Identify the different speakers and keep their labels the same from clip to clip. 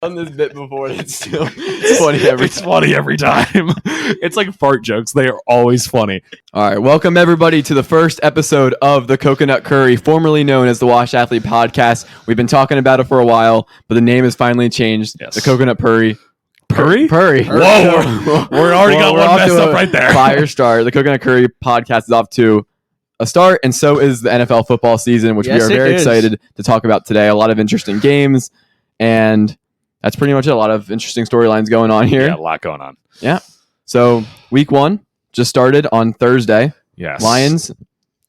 Speaker 1: done this bit before, and it's still funny every
Speaker 2: It's funny every time. It's like fart jokes. They are always funny.
Speaker 1: All right, welcome everybody to the first episode of the Coconut Curry, formerly known as the Wash Athlete Podcast. We've been talking about it for a while, but the name has finally changed.
Speaker 2: Yes.
Speaker 1: The Coconut Purry.
Speaker 2: Purry?
Speaker 1: Purry.
Speaker 2: Whoa, we're already got one messed up right there.
Speaker 1: Fire start. The Coconut Curry Podcast is off to a start, and so is the NFL football season, which we are very excited to talk about today. A lot of interesting games, and that's pretty much it. A lot of interesting storylines going on here.
Speaker 2: Yeah, a lot going on.
Speaker 1: Yeah. So week 1 just started on Thursday.
Speaker 2: Yes.
Speaker 1: Lions,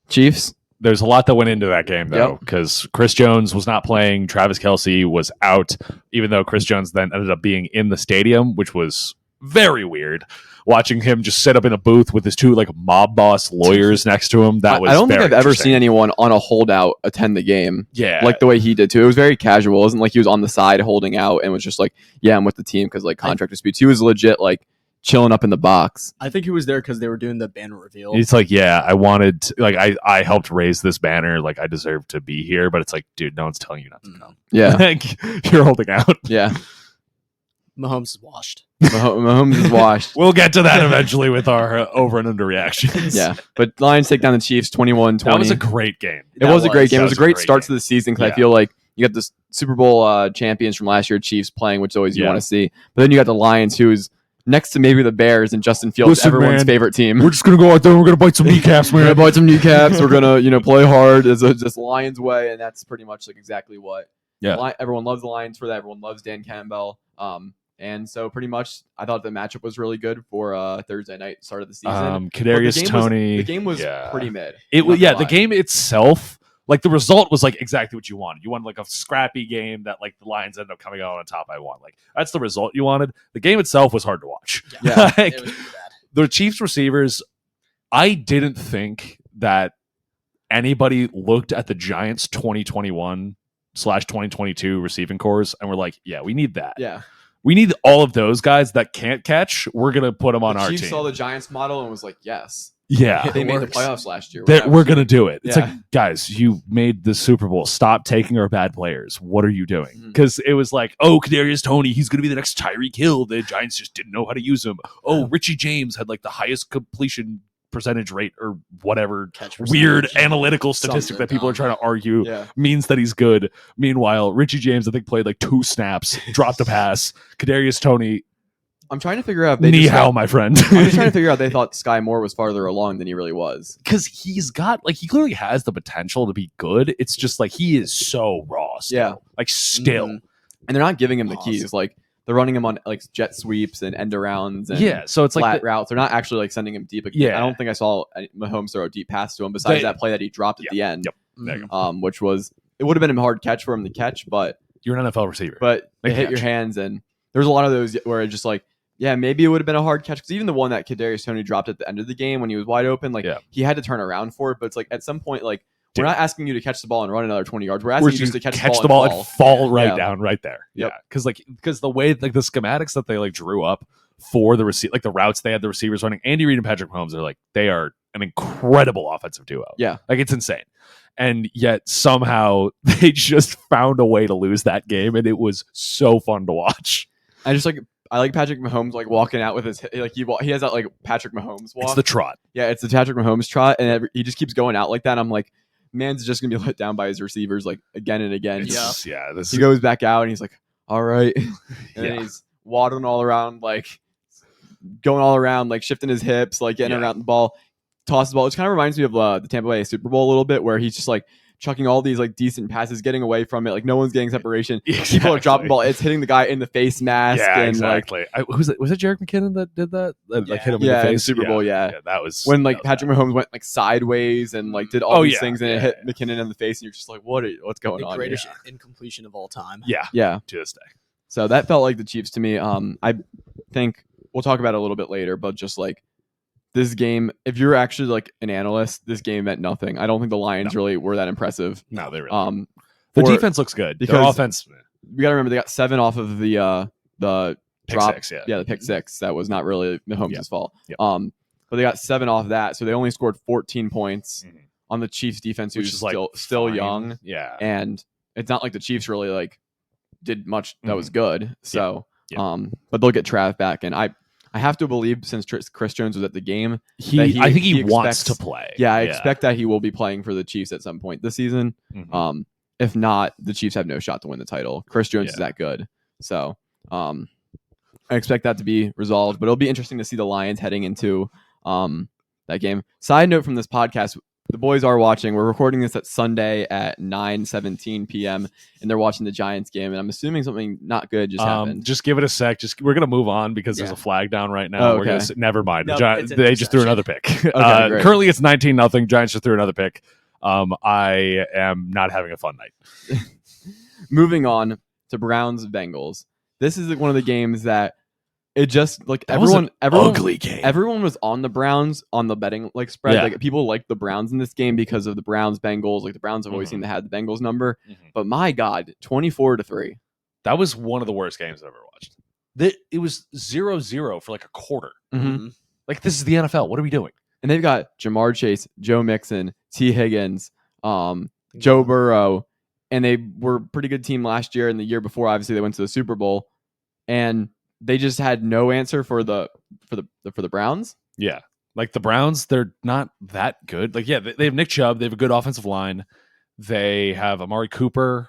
Speaker 1: Chiefs.
Speaker 2: There's a lot that went into that game, though, because Chris Jones was not playing. Travis Kelce was out, even though Chris Jones then ended up being in the stadium, which was very weird. Watching him just sit up in a booth with his two like mob boss lawyers next to him. That was
Speaker 1: I don't think I've ever
Speaker 2: interesting.
Speaker 1: seen anyone on a holdout attend the game.
Speaker 2: Yeah.
Speaker 1: Like the way he did too. It was very casual. It wasn't like he was on the side holding out and was just like, yeah, I'm with the team because like contract disputes. He was legit like chilling up in the box.
Speaker 3: I think he was there because they were doing the banner reveal.
Speaker 2: It's like, yeah, I wanted to, like I helped raise this banner, like I deserve to be here, but it's like, dude, no one's telling you not to come.
Speaker 1: Yeah.
Speaker 2: Like you're holding out.
Speaker 1: Yeah.
Speaker 3: Mahomes is washed.
Speaker 1: Mahomes is washed.
Speaker 2: We'll get to that eventually with our over and under reactions.
Speaker 1: Yeah. But Lions take down the Chiefs 21-20.
Speaker 2: That was a great game.
Speaker 1: It was a great game. It
Speaker 2: That
Speaker 1: was a great start to the season because I feel like you got the Super Bowl champions from last year, Chiefs, playing, which always you want to see. But then you got the Lions, who is next to maybe the Bears and Justin Fields,
Speaker 2: Listen,
Speaker 1: everyone's favorite team.
Speaker 2: We're just gonna go out there and we're gonna bite some kneecaps,
Speaker 1: We're
Speaker 2: man.
Speaker 1: gonna bite some kneecaps. We're gonna play hard as this Lions way, and that's pretty much like exactly what.
Speaker 2: Yeah.
Speaker 1: Everyone loves the Lions for that. Everyone loves Dan Campbell. And so pretty much, I thought the matchup was really good for Thursday night start of the season.
Speaker 2: Kadarius Toney.
Speaker 1: The game was pretty mid.
Speaker 2: It was
Speaker 1: not gonna
Speaker 2: the
Speaker 1: lie.
Speaker 2: game itself. Like the result was like exactly what you wanted. You wanted like a scrappy game that like the Lions ended up coming out on top by one. Like that's the result you wanted. The game itself was hard to watch.
Speaker 1: Yeah.
Speaker 2: Like,
Speaker 3: It was pretty bad.
Speaker 2: the Chiefs receivers, I didn't think that anybody looked at the Giants 2021/2022 receiving cores and were like, yeah, we need that.
Speaker 1: Yeah.
Speaker 2: We need all of those guys that can't catch. We're going to put them on
Speaker 1: The
Speaker 2: our
Speaker 1: Chiefs
Speaker 2: team.
Speaker 1: saw the Giants model and was like, yes.
Speaker 2: Yeah.
Speaker 1: They made the
Speaker 3: works.
Speaker 1: playoffs last year.
Speaker 2: We're going to do it. It's
Speaker 1: Yeah.
Speaker 2: like, guys, you made the Super Bowl. Stop taking our bad players. What are you doing?
Speaker 1: Mhm.
Speaker 2: Because it was like, oh, Kadarius Toney, he's going to be the next Tyreek Hill. The Giants just didn't know how to use him. Oh, Richie James had like the highest completion percentage rate or whatever
Speaker 3: Catch
Speaker 2: weird
Speaker 3: percentage.
Speaker 2: analytical statistic
Speaker 3: Something
Speaker 2: that people are
Speaker 3: dumb.
Speaker 2: trying to argue
Speaker 1: Yeah.
Speaker 2: means that he's good. Meanwhile, Richie James, I think, played like 2 snaps, dropped a pass. Kadarius Toney,
Speaker 1: I'm trying to figure out if they
Speaker 2: knee
Speaker 1: just
Speaker 2: how,
Speaker 1: thought-
Speaker 2: my friend.
Speaker 1: I'm just trying to figure out they thought Sky Moore was farther along than he really was.
Speaker 2: Because he's got like he clearly has the potential to be good. It's just like he is so raw. Still.
Speaker 1: Yeah.
Speaker 2: Like still.
Speaker 3: Mhm.
Speaker 1: And they're not giving him the
Speaker 3: Awesome.
Speaker 1: keys. Like they're running him on like jet sweeps and end arounds and
Speaker 2: Yeah. So it's
Speaker 1: flat
Speaker 2: like
Speaker 1: routes. They're not actually like sending him deep.
Speaker 2: Yeah.
Speaker 1: I don't think I saw Mahomes throw a deep pass to him besides
Speaker 2: They-
Speaker 1: that play that he dropped at the end.
Speaker 2: Yep. There you
Speaker 3: Mhm.
Speaker 1: Which was it would have been a hard catch for him to catch, but
Speaker 2: you're an NFL receiver.
Speaker 1: it
Speaker 2: Make a
Speaker 1: hit your
Speaker 2: catch.
Speaker 1: hands, and there's a lot of those where it just like, yeah, maybe it would have been a hard catch because even the one that Kadarius Toney dropped at the end of the game when he was wide open, like
Speaker 2: Yeah.
Speaker 1: he had to turn around for it. But it's like at some point, like
Speaker 2: Dude.
Speaker 1: we're not asking you to catch the ball and run another 20 yards. We're asking
Speaker 2: We're
Speaker 1: you just to catch
Speaker 2: the ball
Speaker 1: and
Speaker 2: and fall right
Speaker 1: Yeah.
Speaker 2: down right there.
Speaker 1: Yep.
Speaker 2: Yeah. Because the way like the schematics that they like drew up for the like the routes they had the receivers running, Andy Reid and Patrick Mahomes are like they are an incredible offensive duo.
Speaker 1: Yeah.
Speaker 2: Like it's insane. And yet somehow they just found a way to lose that game, and it was so fun to watch.
Speaker 1: I like Patrick Mahomes like walking out with his like he has that like Patrick Mahomes walk.
Speaker 2: It's the trot.
Speaker 1: It's the Patrick Mahomes trot, and he just keeps going out like that. I'm like, man's just gonna be let down by his receivers like again and again.
Speaker 2: It's- yeah. This
Speaker 1: He goes back out and he's like, all right, and
Speaker 2: Yeah.
Speaker 1: then he's waddling all around, like going all around, like shifting his hips, like getting
Speaker 2: Yeah.
Speaker 1: around the ball, tosses the ball. It kind of reminds me of the Tampa Bay Super Bowl a little bit, where he's just like chucking all these like decent passes, getting away from it, like no one's getting separation. People are dropping the ball. It's hitting the guy in the face mask.
Speaker 2: Yeah,
Speaker 1: and
Speaker 2: exactly. Was it Jerick McKinnon that did that? That like hit him in
Speaker 1: Yeah,
Speaker 2: the
Speaker 1: in
Speaker 2: face.
Speaker 1: Super Bowl, yeah.
Speaker 2: That was
Speaker 1: when like
Speaker 2: that was
Speaker 1: Patrick
Speaker 2: bad.
Speaker 1: Mahomes went like sideways and like did all
Speaker 2: Oh,
Speaker 1: these
Speaker 2: yeah,
Speaker 1: things and it
Speaker 2: yeah,
Speaker 1: hit
Speaker 2: yeah.
Speaker 1: McKinnon in the face, and you're just like, what's going
Speaker 3: The
Speaker 1: on?
Speaker 3: greatest
Speaker 1: here?
Speaker 3: incompletion of all time.
Speaker 2: Yeah,
Speaker 1: Yeah.
Speaker 2: to this day.
Speaker 1: So that felt like the Chiefs to me. I think we'll talk about it a little bit later, but just like this game, if you're actually like an analyst, this game meant nothing. I don't think the Lions really were that impressive.
Speaker 2: No, they really.
Speaker 1: for-
Speaker 2: the defense looks good. Their
Speaker 1: because-
Speaker 2: offense,
Speaker 1: We got to remember they got 7 off of the
Speaker 2: pick
Speaker 1: drop.
Speaker 2: six. Yeah,
Speaker 1: The pick 6. That was not really Mahomes'
Speaker 2: Yep.
Speaker 1: fault.
Speaker 2: Yep.
Speaker 1: But they got 7 off that, so they only scored 14 points
Speaker 2: Mhm.
Speaker 1: on the Chiefs defense,
Speaker 2: which
Speaker 1: who's
Speaker 2: is like
Speaker 1: still
Speaker 2: fine.
Speaker 1: young,
Speaker 2: Yeah,
Speaker 1: and it's not like the Chiefs really like did much that was good. So,
Speaker 2: Yeah.
Speaker 1: but they'll get Trav back, and I have to believe since Chris Jones was at the game,
Speaker 2: I think he wants to play.
Speaker 1: Yeah, I expect that he will be playing for the Chiefs at some point this season.
Speaker 2: Mhm.
Speaker 1: If not, the Chiefs have no shot to win the title. Chris Jones is that good, so I expect that to be resolved. But it'll be interesting to see the Lions heading into that game. Side note from this podcast. The boys are watching. We're recording this at Sunday at 9:17 p.m. and they're watching the Giants game. And I'm assuming something not good just happened.
Speaker 2: Just give it a sec. We're gonna move on because there's a flag down right now.
Speaker 1: Oh, okay.
Speaker 2: Never mind.
Speaker 3: No,
Speaker 2: They just threw another pick.
Speaker 1: Great.
Speaker 2: Currently, it's 19-0. Giants just threw another pick. I am not having a fun night.
Speaker 1: Moving on to Browns Bengals. This is one of the games that it just like
Speaker 2: That was
Speaker 1: everyone
Speaker 2: an ugly game.
Speaker 1: Everyone was on the Browns on the betting spread.
Speaker 2: Yeah.
Speaker 1: Like people like the Browns in this game because of the Browns Bengals. Like the Browns have always
Speaker 2: Mhm.
Speaker 1: seemed to have the Bengals number.
Speaker 2: Mhm.
Speaker 1: But my God, 24-3.
Speaker 2: That was one of the worst games I've ever watched. It was 0-0 for like a quarter.
Speaker 1: Mhm.
Speaker 2: Like, this is the NFL. What are we doing?
Speaker 1: And they've got Jamar Chase, Joe Mixon, T. Higgins, Joe Burrow, and they were a pretty good team last year and the year before. Obviously, they went to the Super Bowl, and they just had no answer for the Browns.
Speaker 2: Yeah. Like, the Browns, they're not that good. Like, yeah, they have Nick Chubb. They have a good offensive line. They have Amari Cooper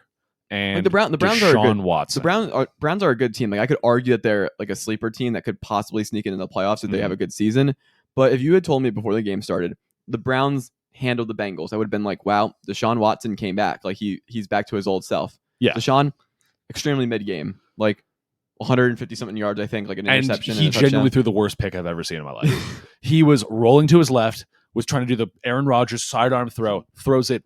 Speaker 2: and
Speaker 1: Like the Browns are a
Speaker 2: Deshaun
Speaker 1: good,
Speaker 2: Watson.
Speaker 1: the Browns are a good team. Like I could argue that they're like a sleeper team that could possibly sneak into the playoffs if they
Speaker 2: Mhm.
Speaker 1: have a good season. But if you had told me before the game started, the Browns handled the Bengals, I would have been like, wow, Deshaun Watson came back. Like he's back to his old self.
Speaker 2: Yeah.
Speaker 1: Deshaun, extremely mid game, like 150 something yards, I think, like an
Speaker 2: And
Speaker 1: interception.
Speaker 2: he
Speaker 1: and a touchdown.
Speaker 2: genuinely threw the worst pick I've ever seen in my life. He was rolling to his left, was trying to do the Aaron Rodgers sidearm throw, throws it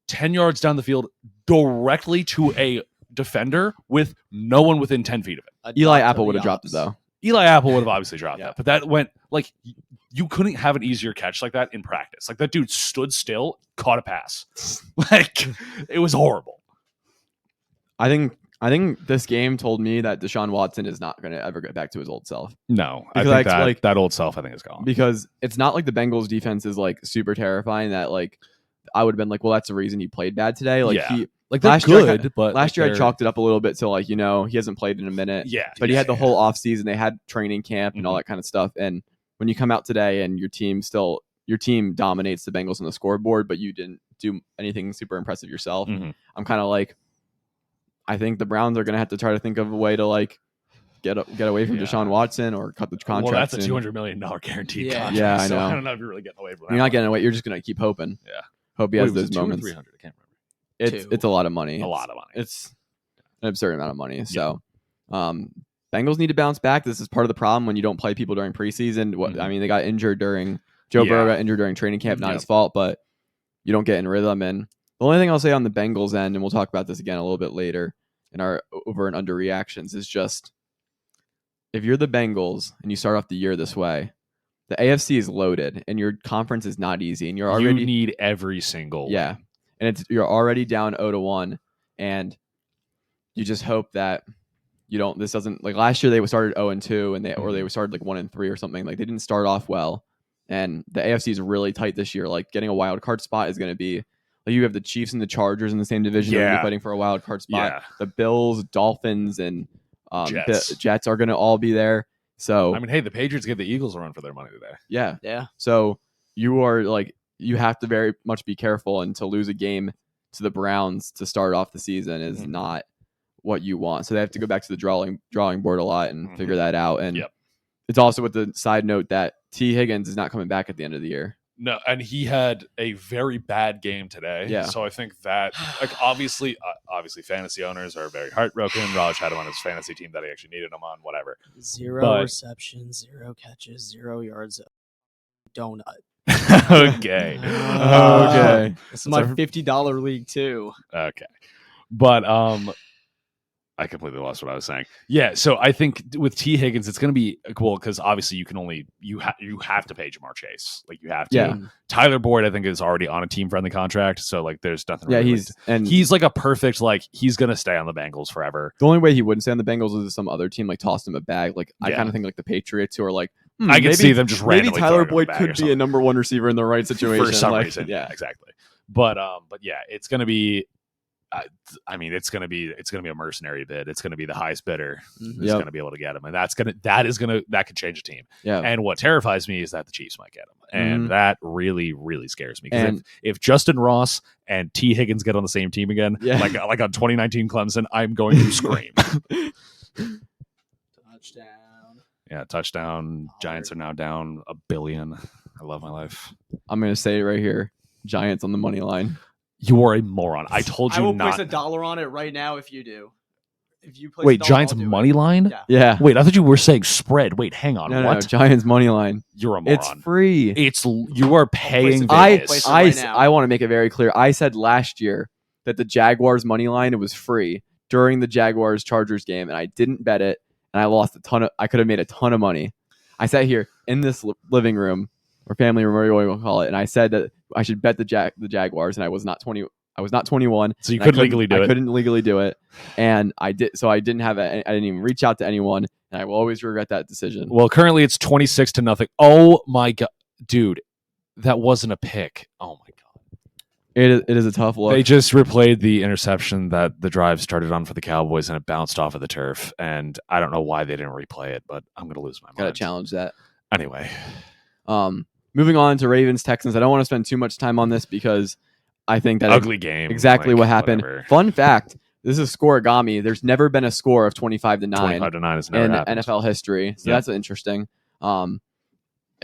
Speaker 2: 10 yards down the field directly to a defender with no one within 10 feet of it.
Speaker 1: Eli Apple would have dropped it though.
Speaker 2: Eli Apple would have obviously dropped
Speaker 3: Yeah.
Speaker 2: that, but that went like you couldn't have an easier catch like that in practice. Like that dude stood still, caught a pass. Like it was horrible.
Speaker 1: I think this game told me that Deshaun Watson is not going to ever get back to his old self.
Speaker 2: No,
Speaker 1: Because
Speaker 2: I think
Speaker 1: I, like-
Speaker 2: that old self I think is gone.
Speaker 1: Because it's not like the Bengals defense is like super terrifying that like I would have been like, well, that's the reason he played bad today. Like
Speaker 2: Yeah.
Speaker 1: he
Speaker 2: Like they're
Speaker 1: last year I
Speaker 2: good, but
Speaker 1: last year I
Speaker 2: they're-
Speaker 1: chalked it up a little bit to like, he hasn't played in a minute.
Speaker 2: Yeah,
Speaker 1: But he
Speaker 2: yeah,
Speaker 1: had the
Speaker 2: yeah.
Speaker 1: whole off season. They had training camp and all
Speaker 2: Mhm.
Speaker 1: that kind of stuff. And when you come out today and your team dominates the Bengals on the scoreboard, but you didn't do anything super impressive yourself,
Speaker 2: Mhm.
Speaker 1: I'm kind of like, I think the Browns are going to have to try to think of a way to like get away from
Speaker 2: Yeah.
Speaker 1: Deshaun Watson or cut the contract.
Speaker 2: Well, that's a
Speaker 1: soon.
Speaker 2: $200 million guaranteed
Speaker 3: Yeah.
Speaker 2: contract.
Speaker 1: Yeah, I
Speaker 2: so
Speaker 1: know.
Speaker 2: I don't know if you're really getting away from that.
Speaker 1: You're not getting away. You're just going to keep hoping.
Speaker 2: Yeah.
Speaker 1: Hope he
Speaker 2: Wait,
Speaker 1: has
Speaker 2: was it
Speaker 1: those
Speaker 2: 200 or
Speaker 1: moments.
Speaker 2: 300? I can't remember.
Speaker 1: It's a lot of money.
Speaker 2: A lot of money.
Speaker 1: It's an absurd amount of money. So, Bengals need to bounce back. This is part of the problem when you don't play people during preseason.
Speaker 2: Mhm.
Speaker 1: I mean, they got injured during Joe Burrow got injured during training camp. Not
Speaker 2: Yep.
Speaker 1: his fault, but you don't get in rhythm. And the only thing I'll say on the Bengals end, and we'll talk about this again a little bit later in our over and under reactions, is just if you're the Bengals and you start off the year this way, the AFC is loaded and your conference is not easy, and you're already
Speaker 2: You need every single
Speaker 1: yeah,
Speaker 2: win.
Speaker 1: and you're already down 0-1, and you just hope that you don't. This doesn't like last year they started 0-2 and they started like 1-3 or something. Like they didn't start off well, and the AFC is really tight this year. Like getting a wild card spot is going to be like you have the Chiefs and the Chargers in the same division. They're gonna be
Speaker 2: Yeah.
Speaker 1: fighting for a wild card spot.
Speaker 2: Yeah.
Speaker 1: The Bills, Dolphins, and
Speaker 2: Jets.
Speaker 1: Jets are going to all be there. So
Speaker 2: I mean, hey, the Patriots give the Eagles a run for their money today.
Speaker 1: yeah,
Speaker 3: Yeah.
Speaker 1: so you are like you have to very much be careful, and to lose a game to the Browns to start off the season is
Speaker 2: Mhm.
Speaker 1: not what you want. So they have to go back to the drawing board a lot and figure that out. And
Speaker 2: Yep.
Speaker 1: it's also with the side note that T. Higgins is not coming back at the end of the year.
Speaker 2: No, and he had a very bad game today.
Speaker 1: Yeah.
Speaker 2: So I think that, like, obviously, fantasy owners are very heartbroken. Raj had him on his fantasy team that he actually needed him on. Whatever.
Speaker 3: 0
Speaker 2: But-
Speaker 3: receptions, 0 catches, 0 yards. Donut.
Speaker 2: Okay.
Speaker 1: Okay.
Speaker 3: This is my
Speaker 2: So-
Speaker 3: $50 league too.
Speaker 2: Okay. But I completely lost what I was saying. Yeah, so I think with T. Higgins, it's going to be cool because obviously you can only you have to pay Jamar Chase, like you have to.
Speaker 1: Yeah.
Speaker 2: Tyler Boyd, I think, is already on a team friendly contract, so like there's nothing.
Speaker 1: Yeah,
Speaker 2: really he's like a perfect he's going to stay on the Bengals forever.
Speaker 1: the only way he wouldn't stay on the Bengals is if some other team like tossed him a bag. Like I
Speaker 2: Yeah.
Speaker 1: kind of think like the Patriots who are like
Speaker 2: I can
Speaker 1: maybe-
Speaker 2: see them just
Speaker 1: maybe
Speaker 2: randomly
Speaker 1: Tyler
Speaker 2: throwing him a
Speaker 1: Boyd
Speaker 2: bag or
Speaker 1: could be a
Speaker 2: something.
Speaker 1: number one receiver in the right situation
Speaker 2: for some
Speaker 1: like,
Speaker 2: reason.
Speaker 1: Yeah,
Speaker 2: Exactly. But yeah, it's going to be I mean, it's gonna be a mercenary bid. It's gonna be the highest bidder who's
Speaker 1: Yep.
Speaker 2: gonna be able to get him, and that could change a team.
Speaker 1: Yeah.
Speaker 2: And what terrifies me is that the Chiefs might get him, and
Speaker 1: Mhm.
Speaker 2: that really, really scares me. Because
Speaker 1: And-
Speaker 2: if Justin Ross and T Higgins get on the same team again,
Speaker 1: Yeah.
Speaker 2: like on 2019 Clemson, I'm going to scream.
Speaker 3: Touchdown.
Speaker 2: Yeah, touchdown. Giants are now down $1 billion. I love my life.
Speaker 1: I'm going to say it right here. Giants on the money line.
Speaker 2: You are a moron. I told
Speaker 3: I
Speaker 2: you
Speaker 3: will
Speaker 2: not.
Speaker 3: place $1 on it right now if you do. If you place
Speaker 2: Wait,
Speaker 3: $1,
Speaker 2: Giants
Speaker 3: I'll do
Speaker 2: money
Speaker 3: it.
Speaker 2: line?
Speaker 3: Yeah.
Speaker 1: Yeah.
Speaker 2: Wait, I thought you were saying spread. Wait, hang on.
Speaker 1: No,
Speaker 2: what?
Speaker 1: no, Giants money line.
Speaker 2: You're a moron.
Speaker 1: It's free.
Speaker 2: You are paying
Speaker 3: it.
Speaker 1: I
Speaker 2: Vegas.
Speaker 3: Place it right now.
Speaker 1: I want to make it very clear. I said last year that the Jaguars money line, it was free during the Jaguars Chargers game, and I didn't bet it, and I lost I could have made a ton of money. I sat here in this living room or family room, whatever you want to call it, and I said that I should bet the Jaguars, and I was not 20. I was not 21.
Speaker 2: So you
Speaker 1: and
Speaker 2: couldn't legally do
Speaker 1: I
Speaker 2: it.
Speaker 1: couldn't legally do it, and I did. So I didn't I didn't even reach out to anyone, and I will always regret that decision.
Speaker 2: Well, currently it's 26-0. Oh my god, dude, that wasn't a pick. Oh my god.
Speaker 1: It is a tough look.
Speaker 2: They just replayed the interception that the drive started on for the Cowboys, and it bounced off of the turf. And I don't know why they didn't replay it, but I'm going to lose my mind.
Speaker 1: Got to challenge that.
Speaker 2: Anyway,
Speaker 1: Moving on to Ravens Texans. I don't want to spend too much time on this because I think that
Speaker 2: ugly game.
Speaker 1: exactly
Speaker 2: like,
Speaker 1: what happened.
Speaker 2: whatever.
Speaker 1: Fun fact: this is scoregami. There's never been a score of 25-9
Speaker 2: 25-9 has never
Speaker 1: in
Speaker 2: happened.
Speaker 1: NFL history, so
Speaker 2: Yeah.
Speaker 1: that's interesting.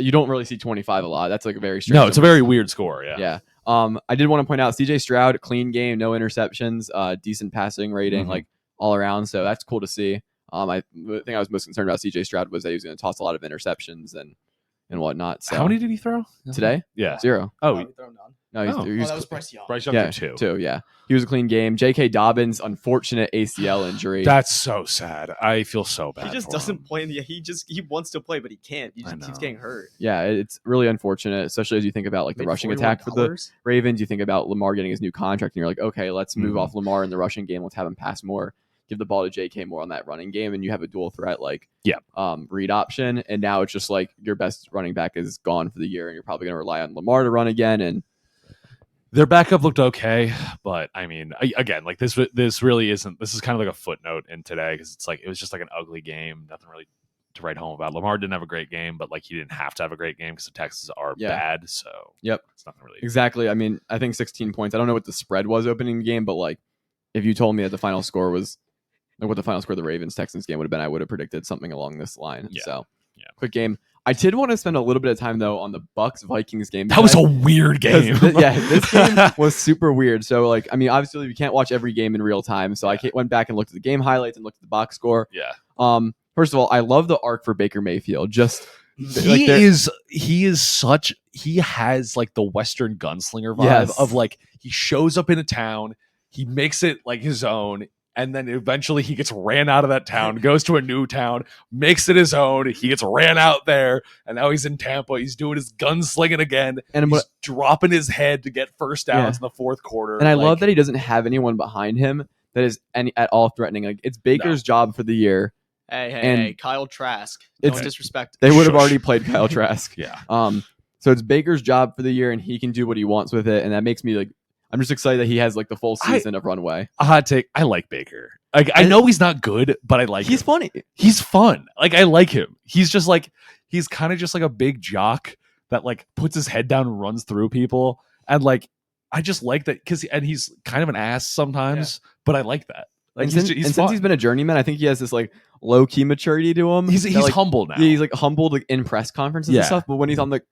Speaker 1: You don't really see 25 a lot. That's like a very strange.
Speaker 2: No, it's a
Speaker 1: number.
Speaker 2: very weird score. Yeah.
Speaker 1: Yeah. I did want to point out CJ Stroud, clean game, no interceptions, decent passing rating,
Speaker 2: Mhm.
Speaker 1: like all around. So that's cool to see. The thing I was most concerned about CJ Stroud was that he was going to toss a lot of interceptions and whatnot. So
Speaker 2: How many did he throw
Speaker 1: today?
Speaker 2: Yeah.
Speaker 1: 0.
Speaker 2: Oh,
Speaker 3: Probably throw none.
Speaker 1: No, he's,
Speaker 2: Oh.
Speaker 1: he was
Speaker 3: that was Bryce Young.
Speaker 2: Bryce Young
Speaker 1: yeah,
Speaker 2: threw 2.
Speaker 1: 2. Yeah, he was a clean game. J.K. Dobbins, unfortunate ACL injury.
Speaker 2: That's so sad. I feel so bad.
Speaker 3: He just
Speaker 2: for
Speaker 3: doesn't
Speaker 2: him.
Speaker 3: play in the. He wants to play, but he can't. He
Speaker 2: I
Speaker 3: just keeps
Speaker 2: know.
Speaker 3: getting hurt.
Speaker 1: Yeah, it's really unfortunate, especially as you think about like the
Speaker 3: Made
Speaker 1: rushing attack for the
Speaker 3: $41.
Speaker 1: Ravens. You think about Lamar getting his new contract, and you're like, okay, let's move
Speaker 2: Mhm.
Speaker 1: off Lamar in the rushing game. Let's have him pass more, give the ball to J.K. more on that running game, and you have a dual threat like read option. And now it's just like your best running back is gone for the year, and you're probably going to rely on Lamar to run again. And
Speaker 2: Their backup looked okay, but I mean, again, like this really isn't. This is kind of like a footnote in today because it's like it was just like an ugly game. Nothing really to write home about. Lamar didn't have a great game, but like he didn't have to have a great game because the Texans are
Speaker 1: Yeah.
Speaker 2: bad. So
Speaker 1: Yep.
Speaker 2: it's nothing really.
Speaker 1: exactly, I mean, I think 16 points. I don't know what the spread was opening the game, but like if you told me that the final score was like what the final score of the Ravens Texans game would have been, I would have predicted something along this line.
Speaker 2: Yeah.
Speaker 1: So
Speaker 2: Yeah.
Speaker 1: quick game. I did want to spend a little bit of time though on the Bucks Vikings game.
Speaker 2: That was
Speaker 1: because-
Speaker 2: a weird game.
Speaker 1: this game was super weird. So like, I mean, obviously you can't watch every game in real time. So I went back and looked at the game highlights and looked at the box score.
Speaker 2: Yeah.
Speaker 1: First of all, I love the arc for Baker Mayfield. Just
Speaker 2: He has like the Western gunslinger vibe
Speaker 1: Yes.
Speaker 2: of like he shows up in a town, he makes it like his own, and then eventually he gets ran out of that town, goes to a new town, makes it his own. He gets ran out there, and now he's in Tampa. He's doing his gunslinging again,
Speaker 1: and
Speaker 2: he's dropping his head to get first downs in the fourth quarter.
Speaker 1: And I love that he doesn't have anyone behind him that is at all threatening. Like it's Baker's job for the year.
Speaker 3: Hey, Kyle Trask.
Speaker 1: It's-
Speaker 3: Don't disrespect.
Speaker 1: They would have
Speaker 2: Shush.
Speaker 1: already played Kyle Trask.
Speaker 2: Yeah.
Speaker 1: So it's Baker's job for the year, and he can do what he wants with it, and that makes me like. I'm just excited that he has like the full season of runway.
Speaker 2: A hot take. I like Baker. Like I
Speaker 1: And-
Speaker 2: know he's not good, but I like him.
Speaker 1: He's funny.
Speaker 2: He's fun. Like I like him. He's just like he's kind of just like a big jock that like puts his head down and runs through people. And like I just like that because he's kind of an ass sometimes, but I like that. Like
Speaker 1: And,
Speaker 2: he's,
Speaker 1: since,
Speaker 2: he's
Speaker 1: and
Speaker 2: fun.
Speaker 1: since he's been a journeyman, I think he has this like low key maturity to him.
Speaker 2: he's
Speaker 1: that, like,
Speaker 2: humble now.
Speaker 1: Yeah, he's like humbled like, in press conferences
Speaker 2: Yeah.
Speaker 1: and stuff. But when he's on the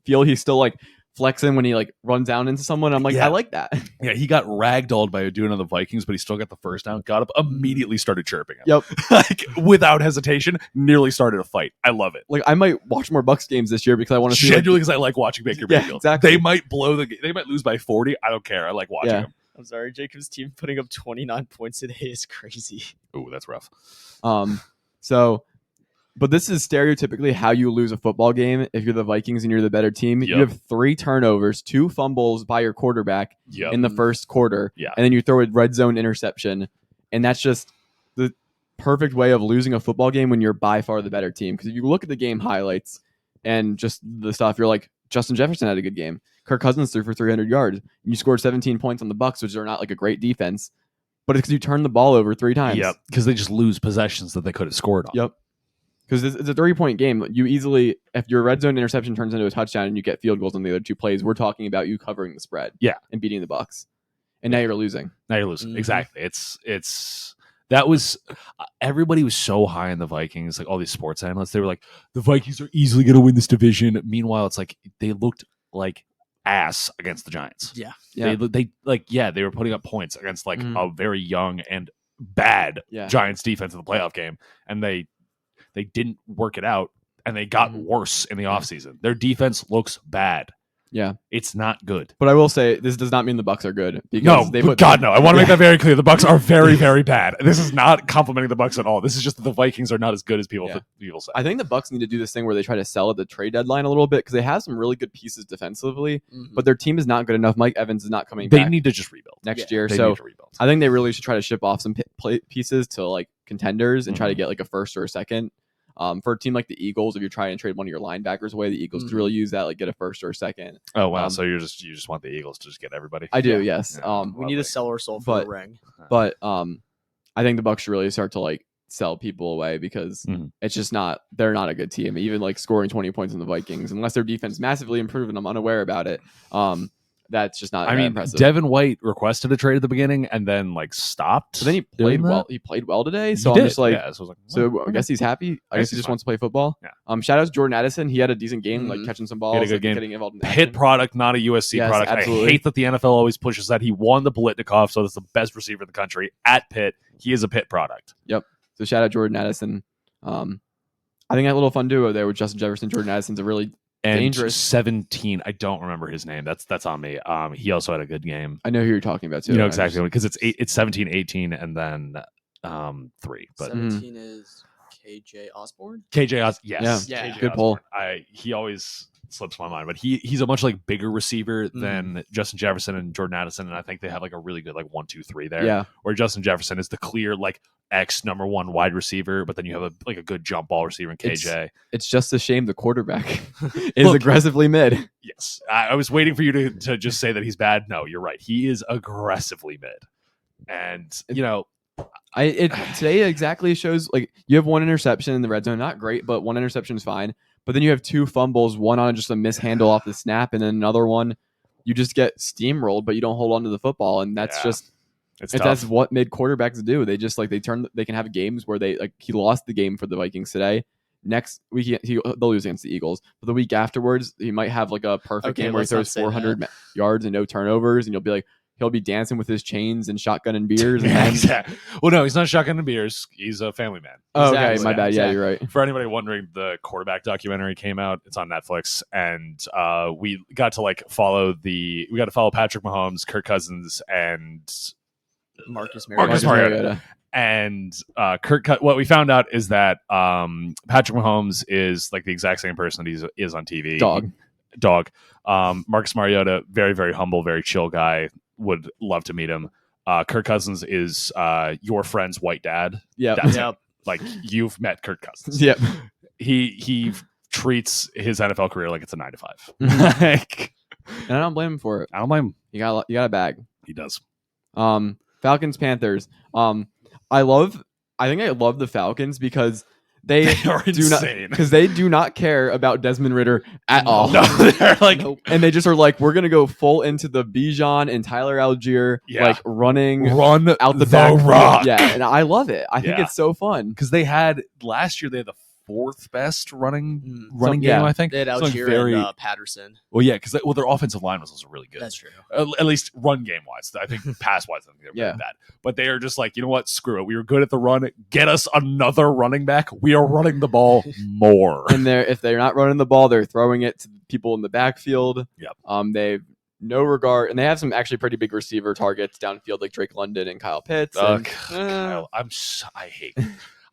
Speaker 1: field, he's still like flexing when he like runs down into someone. I'm like,
Speaker 2: Yeah.
Speaker 1: I like that.
Speaker 2: Yeah, he got ragdolled by a dude on the Vikings, but he still got the first down. Got up, immediately started chirping him.
Speaker 1: Yep.
Speaker 2: Like without hesitation, nearly started a fight. I love it.
Speaker 1: Like I might watch more Bucks games this year because I want to see. Like,
Speaker 2: Genuinely, because I like watching Baker
Speaker 1: Yeah,
Speaker 2: Mayfield.
Speaker 1: exactly.
Speaker 2: They might they might lose by 40. I don't care. I like watching
Speaker 1: Yeah.
Speaker 2: him.
Speaker 3: I'm sorry, Jacob's team putting up 29 points today is crazy.
Speaker 2: Ooh, that's rough.
Speaker 1: So, but this is stereotypically how you lose a football game. If you're the Vikings and you're the better team, you
Speaker 2: Yep.
Speaker 1: have 3 turnovers, 2 fumbles by your quarterback
Speaker 2: Yep.
Speaker 1: in the first quarter,
Speaker 2: Yeah.
Speaker 1: and then you throw a red zone interception, and that's just the perfect way of losing a football game when you're by far the better team. Because if you look at the game highlights and just the stuff, you're like, Justin Jefferson had a good game. Kirk Cousins threw for 300 yards. You scored 17 points on the Bucks, which are not like a great defense. but it's because you turned the ball over 3 times.
Speaker 2: Yep, because they just lose possessions that they could have scored on.
Speaker 1: Yep. Because it's a 3-point game. You easily, if your red zone interception turns into a touchdown and you get field goals on the other 2 plays, we're talking about you covering the spread.
Speaker 2: Yeah.
Speaker 1: And beating the Bucs. And now you're losing.
Speaker 2: Now you're losing.
Speaker 3: Mhm.
Speaker 2: Exactly. That was everybody was so high on the Vikings, like all these sports analysts. They were like, the Vikings are easily going to win this division. Meanwhile, it's like they looked like ass against the Giants.
Speaker 3: Yeah.
Speaker 1: Yeah.
Speaker 2: They were putting up points against like
Speaker 1: Mhm.
Speaker 2: a very young and bad
Speaker 1: Yeah.
Speaker 2: Giants defense in the playoff game, and they didn't work it out, and they got
Speaker 1: Mhm.
Speaker 2: worse in the offseason. Their defense looks bad.
Speaker 1: Yeah.
Speaker 2: It's not good.
Speaker 1: But I will say, this does not mean the Bucs are good. Because
Speaker 2: No,
Speaker 1: they put
Speaker 2: God, no. I want to make
Speaker 1: Yeah.
Speaker 2: that very clear. The Bucs are very, very bad. This is not complimenting the Bucs at all. This is just that the Vikings are not as good as people say.
Speaker 1: I think the Bucs need to do this thing where they try to sell at the trade deadline a little bit because they have some really good pieces defensively,
Speaker 3: Mhm.
Speaker 1: but their team is not good enough. Mike Evans is not coming
Speaker 2: They
Speaker 1: back
Speaker 2: need to just rebuild.
Speaker 1: next
Speaker 3: Yeah.
Speaker 1: year.
Speaker 2: They
Speaker 1: So
Speaker 2: need to rebuild.
Speaker 1: I think they really should try to ship off some pieces to like contenders and try to
Speaker 2: Mhm.
Speaker 1: get like a first or a second. For a team like the Eagles, if you're trying to trade one of your linebackers away, the Eagles could
Speaker 3: Mhm.
Speaker 1: really use that, like get a first or a second.
Speaker 2: Oh wow!
Speaker 1: Um,
Speaker 2: So you just want the Eagles to just get everybody?
Speaker 1: I do,
Speaker 3: Yeah.
Speaker 1: yes.
Speaker 2: Yeah.
Speaker 3: We need to sell our soul for
Speaker 1: But-
Speaker 3: a ring.
Speaker 1: But I think the Bucs should really start to like sell people away because
Speaker 2: Mhm.
Speaker 1: it's just they're not a good team. Even like scoring 20 points in the Vikings, unless their defense massively improved and I'm unaware about it. That's just not.
Speaker 2: I
Speaker 1: that
Speaker 2: mean,
Speaker 1: impressive.
Speaker 2: Devin White requested a trade at the beginning and then like stopped.
Speaker 1: But then he
Speaker 2: doing
Speaker 1: played
Speaker 2: that?
Speaker 1: well. He played well today,
Speaker 2: He
Speaker 1: so I'm
Speaker 2: did,
Speaker 1: just like,
Speaker 2: yeah, so I was like,
Speaker 1: so
Speaker 2: well,
Speaker 1: I guess he's happy. I guess he
Speaker 2: he's
Speaker 1: just
Speaker 2: fine.
Speaker 1: wants to play football.
Speaker 2: Yeah.
Speaker 1: Shout out to Jordan Addison. He had a decent game, like
Speaker 3: Mhm.
Speaker 1: catching some balls,
Speaker 2: He had a good
Speaker 1: like,
Speaker 2: game.
Speaker 1: getting involved in the
Speaker 2: Pitt
Speaker 1: action.
Speaker 2: product, not a USC
Speaker 1: Yes,
Speaker 2: product.
Speaker 1: absolutely.
Speaker 2: I hate that the NFL always pushes that. He won the Biletnikoff, so that's the best receiver in the country at Pitt. He is a Pitt product.
Speaker 1: So shout out Jordan Addison. I think that little fun duo there with Justin Jefferson, Jordan Addison's a really.
Speaker 2: And
Speaker 1: Dangerous.
Speaker 2: 17, I don't remember his name. That's on me. He also had a good game.
Speaker 1: I know who you're talking about too.
Speaker 2: You know
Speaker 1: I
Speaker 2: exactly
Speaker 1: just-
Speaker 2: because it's 17, 18, and then 3. But
Speaker 3: 17 is KJ Osborne.
Speaker 2: KJ Os, yes,
Speaker 3: Yeah.
Speaker 2: KJ
Speaker 1: Good pull.
Speaker 2: Osborne. He always slips my mind, but he's a much like bigger receiver than Justin Jefferson and Jordan Addison, and I think they have like a really good like 1, 2, 3 there.
Speaker 1: Yeah,
Speaker 2: Where Justin Jefferson is the clear like X number 1 wide receiver, but then you have a good jump ball receiver in KJ.
Speaker 1: it's just a shame the quarterback is
Speaker 2: Look.
Speaker 1: aggressively mid.
Speaker 2: Yes, I was waiting for you to just say that he's bad. No, you're right. He is aggressively mid, and you know.
Speaker 1: Today exactly shows like you have one interception in the red zone, not great, but one interception is fine. But then you have 2 fumbles, one on just a mishandle off the snap, and then another one you just get steamrolled, but you don't hold on to the football, and that's
Speaker 2: Yeah.
Speaker 1: just
Speaker 2: It's
Speaker 1: that's
Speaker 2: tough.
Speaker 1: what mid quarterbacks do. They just like they can have games where they like he lost the game for the Vikings today. Next week they'll lose against the Eagles, but the week afterwards he might have like a perfect
Speaker 3: Okay,
Speaker 1: game where he
Speaker 3: let's not
Speaker 1: throws
Speaker 3: say
Speaker 1: 400 yards and no turnovers, and you'll be like he'll be dancing with his chains and shotgun and beers. And
Speaker 2: Yeah,
Speaker 1: then,
Speaker 2: exactly. Well, no, he's not shotgun and beers. He's a family man.
Speaker 1: oh, okay,
Speaker 3: Exactly.
Speaker 1: my bad. Yeah,
Speaker 3: Exactly.
Speaker 1: you're right.
Speaker 2: For anybody wondering, the quarterback documentary came out. It's on Netflix, and we got to follow Patrick Mahomes, Kirk Cousins, and
Speaker 3: Marcus
Speaker 2: Marcus
Speaker 3: Mariota.
Speaker 2: Mariota. And what we found out is that Patrick Mahomes is like the exact same person that he is on TV. Dog. Marcus Mariota, very, very humble, very chill guy. Would love to meet him. Kirk Cousins is your friend's white dad.
Speaker 1: Yeah.
Speaker 2: That's
Speaker 3: Yep.
Speaker 2: it. Like you've met Kirk Cousins.
Speaker 1: Yep.
Speaker 2: He treats his NFL career like it's a 9 to 5.
Speaker 1: Mhm.
Speaker 2: Like,
Speaker 1: And I don't blame him for it.
Speaker 2: I don't blame him.
Speaker 1: You got a bag.
Speaker 2: He does.
Speaker 1: Falcons Panthers. I think I love the Falcons because they
Speaker 2: are
Speaker 1: do not
Speaker 2: insane.
Speaker 1: because they do not care about Desmond Ritter at all.
Speaker 2: No, they're like,
Speaker 3: Nope.
Speaker 1: And they just are like, we're gonna go full into the Bijan and Tyler Algier,
Speaker 2: Yeah.
Speaker 1: like running
Speaker 2: run
Speaker 1: out the
Speaker 2: the
Speaker 1: back.
Speaker 2: rock.
Speaker 1: Yeah, and I love it. I think
Speaker 2: Yeah.
Speaker 1: it's so fun.
Speaker 2: Because they had last year, they had the 4th best running
Speaker 3: Mm.
Speaker 1: yeah.
Speaker 2: game, I think.
Speaker 3: They had
Speaker 2: Something
Speaker 3: Algier
Speaker 2: very
Speaker 3: and Patterson.
Speaker 2: well, yeah, because their offensive line was also really good.
Speaker 3: That's true.
Speaker 2: At least run game wise. I think pass wise, I think they're
Speaker 1: Yeah.
Speaker 2: really bad. But they are just like, you know what? Screw it. We were good at the run. Get us another running back. We are running the ball more.
Speaker 1: And if they're not running the ball, they're throwing it to people in the backfield.
Speaker 2: Yep.
Speaker 1: They've no regard, and they have some actually pretty big receiver targets downfield, like Drake London and Kyle Pitts. And,
Speaker 2: Kyle, I hate.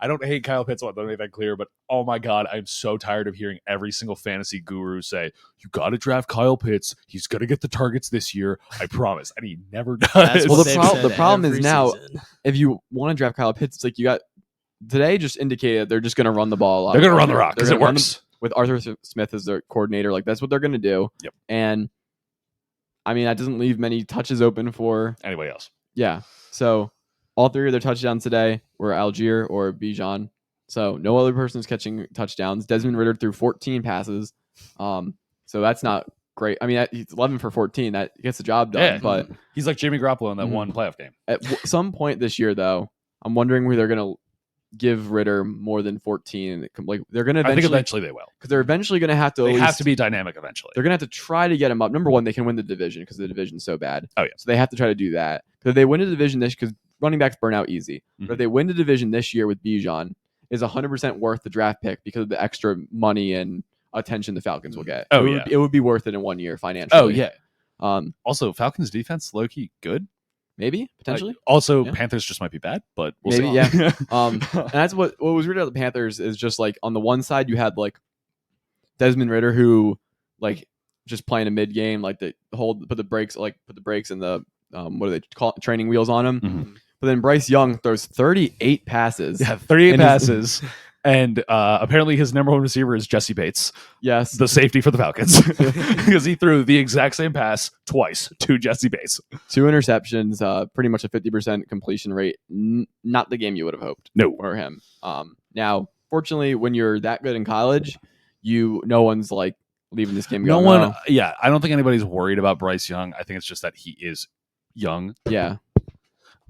Speaker 2: I don't hate Kyle Pitts. Let me make that clear. But oh my god, I'm so tired of hearing every single fantasy guru say, "You got to draft Kyle Pitts. He's gonna get the targets this year. I promise." And he never does.
Speaker 3: That's
Speaker 1: Well,
Speaker 3: what
Speaker 1: the
Speaker 3: they've
Speaker 1: prob-
Speaker 3: said
Speaker 1: the problem is
Speaker 3: every
Speaker 1: now-
Speaker 3: season.
Speaker 1: if you want to draft Kyle Pitts, it's like you got today just indicated they're just going to run the ball a lot.
Speaker 2: They're gonna run the
Speaker 1: They're
Speaker 2: rock because
Speaker 1: gonna
Speaker 2: it
Speaker 1: run
Speaker 2: works.
Speaker 1: with Arthur Smith as their coordinator. Like that's what they're going to do.
Speaker 2: Yep.
Speaker 1: And I mean that doesn't leave many touches open for
Speaker 2: Anybody else?
Speaker 1: yeah. So all three of their touchdowns today were Algier or Bijan. So no other person's catching touchdowns. Desmond Ridder threw 14 passes. So that's not great. I mean, he's 11 for 14. That gets the job done.
Speaker 2: Yeah,
Speaker 1: but
Speaker 2: he's like Jimmy Garoppolo in that one playoff game.
Speaker 1: At some point this year, though, I'm wondering where they're going to give Ridder more than 14. Like they're going to
Speaker 2: I think eventually they will,
Speaker 1: because they're eventually going to have to.
Speaker 2: They have to be dynamic eventually.
Speaker 1: They're going to have to try to get him up. Number one, they can win the division because the division's so bad.
Speaker 2: Oh yeah,
Speaker 1: so they have to try to do that. Because if they win the division because running backs burn out easy. But if they win the division this year with Bijan, is 100% worth the draft pick because of the extra money and attention the Falcons will get. It would be worth it in 1 year financially.
Speaker 2: Oh yeah. Also, Falcons defense low key good.
Speaker 1: Maybe potentially.
Speaker 2: Panthers just might be bad, but we'll
Speaker 1: maybe
Speaker 2: see.
Speaker 1: Yeah. And that's what was weird about the Panthers is just like on the one side you had like Desmond Ridder who like just playing a mid game like put the brakes and the what do they call it? Training wheels on him.
Speaker 2: Mm-hmm.
Speaker 1: But then Bryce Young throws 38 passes.
Speaker 2: Yeah, 38 passes. And apparently his number one receiver is Jesse Bates.
Speaker 1: Yes.
Speaker 2: The safety for the Falcons. Because he threw the exact same pass twice to Jesse Bates.
Speaker 1: 2 interceptions, pretty much a 50% completion rate. Not the game you would have hoped for him. Now, fortunately, when you're that good in college, no one's like leaving this game going.
Speaker 2: I don't think anybody's worried about Bryce Young. I think it's just that he is young.
Speaker 1: Yeah.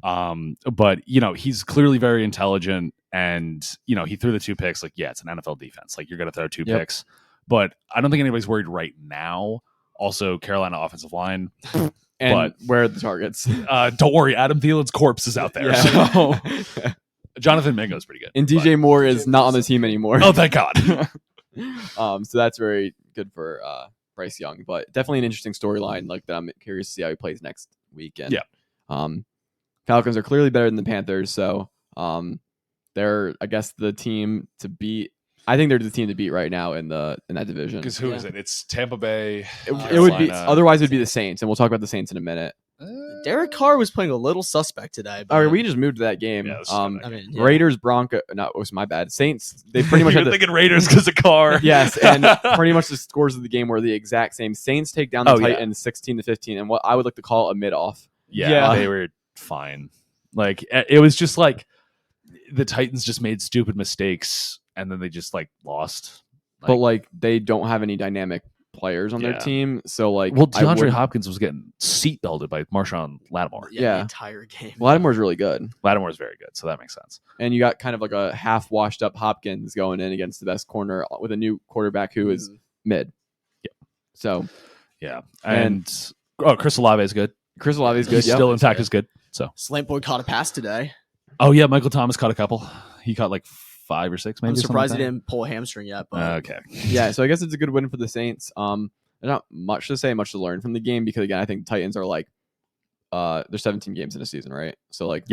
Speaker 2: But he's clearly very intelligent, and he threw the 2 picks. Like, yeah, it's an NFL defense. Like, you're gonna throw 2 picks, but I don't think anybody's worried right now. Also, Carolina offensive line,
Speaker 1: but where are the targets?
Speaker 2: Don't worry, Adam Thielen's corpse is out there.
Speaker 1: Yeah.
Speaker 2: So Jonathan Mingo's pretty good,
Speaker 1: and DJ Moore is not on the team anymore.
Speaker 2: Oh, thank God.
Speaker 1: So that's very good for Bryce Young, but definitely an interesting storyline. Like that, I'm curious to see how he plays next weekend.
Speaker 2: Yeah.
Speaker 1: Falcons are clearly better than the Panthers, so they're, I guess, the team to beat. I think they're the team to beat right now in that division.
Speaker 2: Because who is it? It's Tampa Bay.
Speaker 1: It would be otherwise. It would be the Saints, and we'll talk about the Saints in a minute.
Speaker 3: Derek Carr was playing a little suspect today.
Speaker 1: All right, we just moved to that game.
Speaker 2: Yeah,
Speaker 1: Raiders, Broncos. No, it was my bad. Saints. They pretty much
Speaker 2: had thinking Raiders because of Carr.
Speaker 1: Yes, and pretty much the scores of the game were the exact same. Saints take down the Titans 16-15, and what I would like to call a mid-off.
Speaker 2: Yeah, they were fine. Like it was just like the Titans just made stupid mistakes and then they just like lost.
Speaker 1: But like they don't have any dynamic players on their team, so like
Speaker 2: DeAndre Hopkins was getting seat belted by Marshawn Lattimore.
Speaker 3: The entire game.
Speaker 1: Lattimore's really good.
Speaker 2: Lattimore's very good, so that makes sense.
Speaker 1: And you got kind of like a half washed up Hopkins going in against the best corner with a new quarterback who is mid.
Speaker 2: Yeah.
Speaker 1: So
Speaker 2: and Chris Olave is good.
Speaker 1: Chris Olave is good.
Speaker 2: He's still intact. Is good. So
Speaker 3: Slant Boy caught a pass today.
Speaker 2: Oh yeah, Michael Thomas caught a couple. He caught like 5 or 6. Maybe.
Speaker 3: I'm surprised he didn't pull a hamstring yet. But
Speaker 2: okay.
Speaker 1: Yeah, so I guess it's a good win for the Saints. There's not much to say, much to learn from the game because again, I think Titans are like, there's 17 games in a season, right? So like,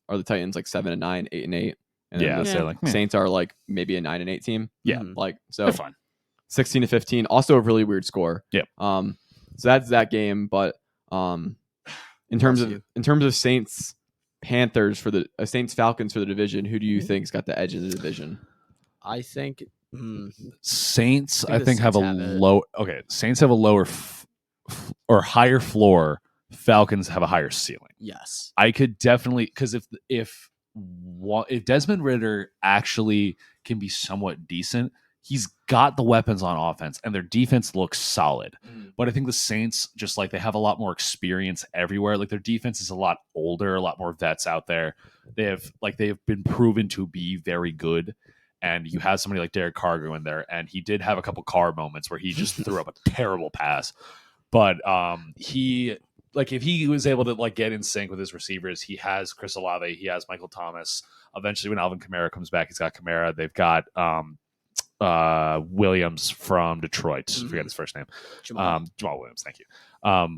Speaker 1: are the Titans like 7-9, 8-8? And the Saints are like maybe a 9-8 team.
Speaker 2: Yeah,
Speaker 1: like so
Speaker 2: they're fine.
Speaker 1: 16-15, also a really weird score.
Speaker 2: Yeah.
Speaker 1: So that's that game, but in terms of Saints Panthers for the Saints Falcons for the division, who do you think's got the edge of the division?
Speaker 3: I think
Speaker 2: Saints. I think have a low. Okay, Saints have a lower or higher floor. Falcons have a higher ceiling.
Speaker 3: Yes,
Speaker 2: I could definitely because if Desmond Ridder actually can be somewhat decent, he's got the weapons on offense, and their defense looks solid. But I think the Saints just like they have a lot more experience everywhere. Like their defense is a lot older, a lot more vets out there. They've been proven to be very good. And you have somebody like Derek Carr go in there, and he did have a couple Carr moments where he just threw up a terrible pass. But if he was able to like get in sync with his receivers, he has Chris Olave, he has Michael Thomas. Eventually, when Alvin Kamara comes back, he's got Kamara. They've got Williams from Detroit. I forget his first name. Jamal Williams. Thank you.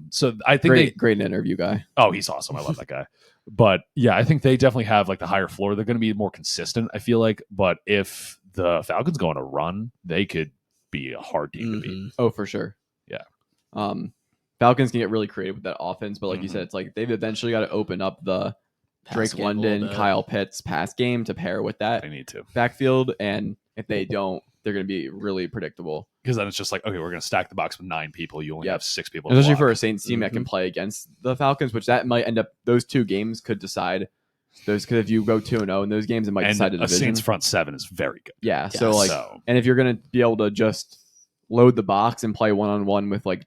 Speaker 2: So I think
Speaker 1: great interview guy.
Speaker 2: Oh, he's awesome. I love that guy. But yeah, I think they definitely have like the higher floor. They're going to be more consistent, I feel like. But if the Falcons go on a run, they could be a hard team to beat.
Speaker 1: Oh, for sure.
Speaker 2: Yeah.
Speaker 1: Falcons can get really creative with that offense, but like you said, it's like they've eventually got to open up the Drake London, Kyle Pitts pass game to pair with that.
Speaker 2: They need to
Speaker 1: backfield, and if they don't, they're going to be really predictable.
Speaker 2: Because then it's just like, okay, we're going to stack the box with 9 people. You only have 6 people.
Speaker 1: Especially for a Saints team that can play against the Falcons, which that might end up, those 2 games could decide Because if you go 2-0 in those games, it might decide a division.
Speaker 2: Saints front seven is very good.
Speaker 1: Yeah. So and if you're gonna be able to just load the box and play 1-on-1 with like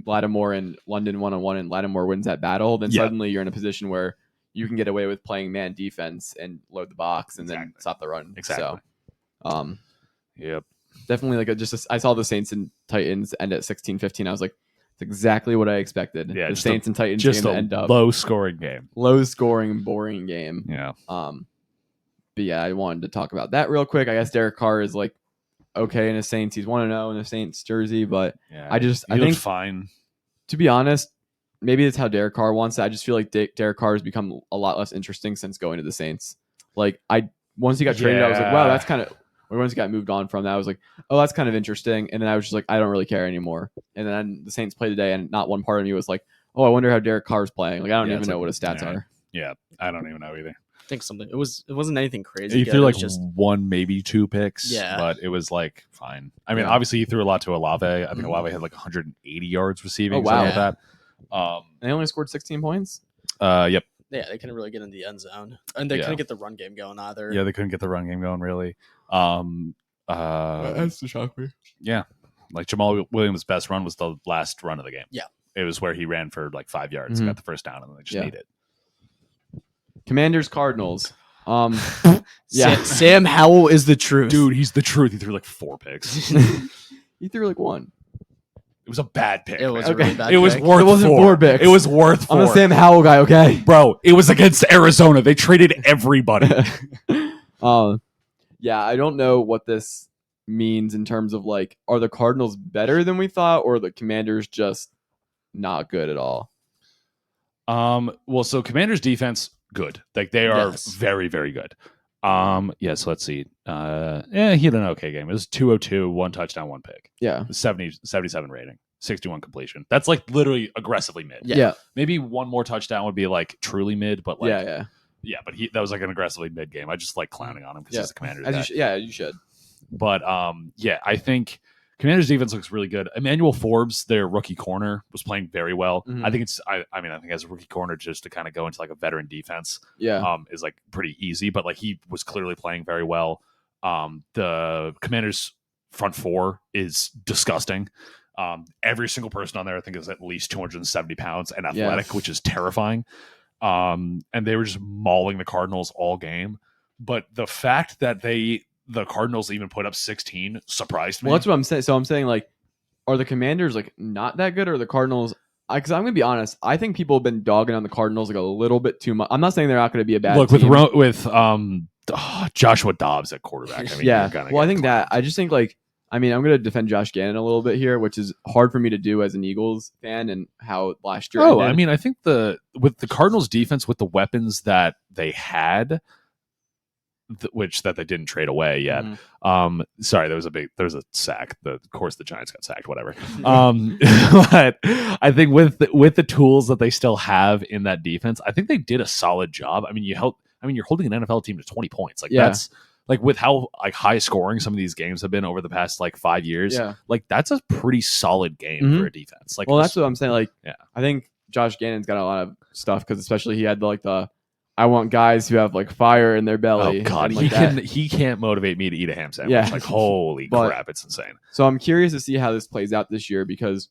Speaker 1: Lattimore and London 1-on-1, and Lattimore wins that battle, then suddenly you're in a position where you can get away with playing man defense and load the box and then stop the run.
Speaker 2: Exactly.
Speaker 1: So,
Speaker 2: yep.
Speaker 1: Definitely I saw the Saints and Titans end at 16-15. I was like, it's exactly what I expected.
Speaker 2: Yeah,
Speaker 1: the Saints and Titans
Speaker 2: just
Speaker 1: game to end up
Speaker 2: low scoring game.
Speaker 1: Low scoring, boring game.
Speaker 2: Yeah.
Speaker 1: But yeah, I wanted to talk about that real quick. I guess Derek Carr is like okay in the Saints. He's 1-0 in the Saints jersey, but I think
Speaker 2: fine.
Speaker 1: To be honest, maybe it's how Derek Carr wants it. I just feel like Derek Carr has become a lot less interesting since going to the Saints. Like once he got traded, I was like, wow, that's kind of. Once he got moved on from that, I was like, oh, that's kind of interesting. And then I was just like, I don't really care anymore. And then the Saints play today, and not one part of me was like, oh, I wonder how Derek Carr's playing. Like I don't even know what his stats are.
Speaker 2: Yeah, I don't even know either.
Speaker 3: I think something. It wasn't anything crazy.
Speaker 2: He threw like just one, maybe 2 picks.
Speaker 3: Yeah,
Speaker 2: but it was like fine. I mean, obviously he threw a lot to Olave. I think Olave had like 180 yards receiving. Oh wow, like that. And
Speaker 1: they only scored 16 points.
Speaker 2: Yep.
Speaker 3: Yeah, they couldn't really get in the end zone, and they couldn't get the run game going either.
Speaker 2: Yeah, they couldn't get the run game going really.
Speaker 1: That's the shock me.
Speaker 2: Yeah, like Jamal Williams' best run was the last run of the game.
Speaker 3: Yeah,
Speaker 2: it was where he ran for like 5 yards, got the first down, and then they just need it.
Speaker 1: Commanders Cardinals.
Speaker 3: Sam Howell is the truth,
Speaker 2: dude. He's the truth. He threw like 4 picks.
Speaker 1: He threw like 1.
Speaker 2: It was a bad pick.
Speaker 3: It was a really bad
Speaker 2: pick. It was worth.
Speaker 1: It wasn't 4 picks.
Speaker 2: It was worth 4.
Speaker 1: I'm a Sam Howell guy, okay,
Speaker 2: bro. It was against Arizona. They traded everybody.
Speaker 1: Yeah, I don't know what this means in terms of like, are the Cardinals better than we thought, or the Commanders just not good at all?
Speaker 2: Well, so Commanders defense good. Like they are very, very good. Yes, let's see. He had an okay game. It was 202, 1 touchdown, 1 pick.
Speaker 1: Yeah.
Speaker 2: 77 rating, 61 completion. That's like literally aggressively mid.
Speaker 1: Yeah.
Speaker 2: Maybe one more touchdown would be like truly mid, but like
Speaker 1: yeah,
Speaker 2: but that was like an aggressively mid game. I just like clowning on him because he's the Commanders.
Speaker 1: You should.
Speaker 2: But I think Commanders defense looks really good. Emmanuel Forbes, their rookie corner, was playing very well. I think I think as a rookie corner, just to kind of go into like a veteran defense, is like pretty easy. But like he was clearly playing very well. The Commanders front 4 is disgusting. Every single person on there, I think, is at least 270 pounds and athletic, which is terrifying. And they were just mauling the Cardinals all game. But the fact that the Cardinals even put up 16 surprised me.
Speaker 1: Well, that's what I'm saying. So I'm saying, like, are the Commanders like not that good, or the Cardinals? Because I'm gonna be honest, I think people have been dogging on the Cardinals like a little bit too much. I'm not saying they're not going to be a bad team.
Speaker 2: with Joshua Dobbs at quarterback. I mean,
Speaker 1: I think that I just think like. I mean, I'm going to defend Josh Gannon a little bit here, which is hard for me to do as an Eagles fan and how last year.
Speaker 2: I mean, I think with the Cardinals defense, with the weapons that they had, which that they didn't trade away yet. Sorry, there was a sack. Of course, the Giants got sacked. Whatever. But I think with the tools that they still have in that defense, I think they did a solid job. I mean, you're holding an NFL team to 20 points. Like that's. Like with how like high scoring some of these games have been over the past like 5 years, like that's a pretty solid game for a defense. Like,
Speaker 1: well, that's what I'm saying. Like, I think Josh Gannon's got a lot of stuff because especially he had I want guys who have like fire in their belly.
Speaker 2: Oh God, he can't motivate me to eat a ham sandwich.
Speaker 1: Yeah.
Speaker 2: Like holy crap, it's insane.
Speaker 1: So I'm curious to see how this plays out this year because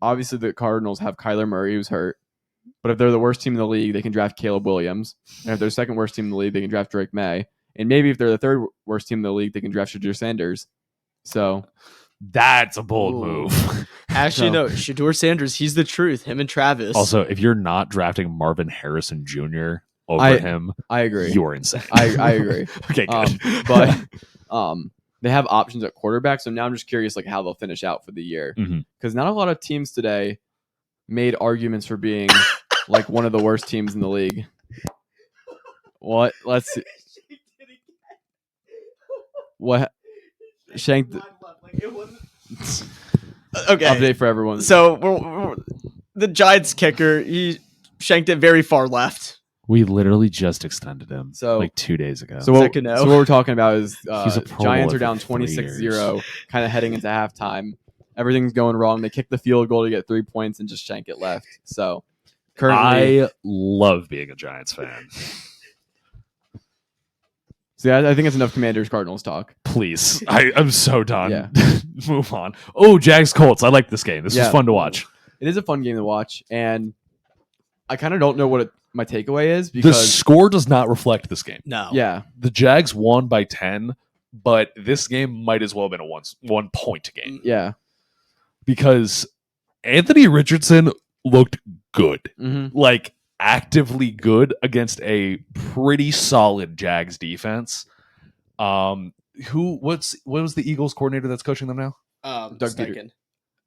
Speaker 1: obviously the Cardinals have Kyler Murray who's hurt, but if they're the worst team in the league, they can draft Caleb Williams, and if they're the second worst team in the league, they can draft Drake May. And maybe if they're the third worst team in the league, they can draft Shedeur Sanders. So
Speaker 2: that's a bold move.
Speaker 3: Actually, no, Shedeur Sanders, he's the truth. Him and Travis.
Speaker 2: Also, if you're not drafting Marvin Harrison Jr. over him,
Speaker 1: I agree.
Speaker 2: You are insane.
Speaker 1: I agree.
Speaker 2: Okay, good.
Speaker 1: But they have options at quarterback. So now I'm just curious like how they'll finish out for the year. Because not a lot of teams today made arguments for being like one of the worst teams in the league. What? Let's see. What? Shanked.
Speaker 3: Okay.
Speaker 1: Update for everyone.
Speaker 3: So the Giants kicker, he shanked it very far left.
Speaker 2: We literally just extended him like 2 days ago.
Speaker 1: So what we're talking about is Giants are down 26-0, kind of heading into halftime. Everything's going wrong. They kick the field goal to get 3 points and just shank it left. So currently,
Speaker 2: I love being a Giants fan.
Speaker 1: So yeah, I think it's enough Commanders Cardinals talk.
Speaker 2: Please. I'm so done.
Speaker 1: Yeah.
Speaker 2: Move on. Oh, Jags Colts. I like this game. This was fun to watch.
Speaker 1: It is a fun game to watch, and I kind of don't know what my takeaway is
Speaker 2: The
Speaker 1: because
Speaker 2: score does not reflect this game.
Speaker 3: No.
Speaker 1: yeah,
Speaker 2: The Jags won by 10, but this game might as well have been a 1 point game
Speaker 1: yeah,
Speaker 2: because Anthony Richardson looked good.
Speaker 1: mm-hmm.
Speaker 2: Like actively good against a pretty solid Jags defense. What was the Eagles coordinator that's coaching them now?
Speaker 1: Doug
Speaker 3: Steichen.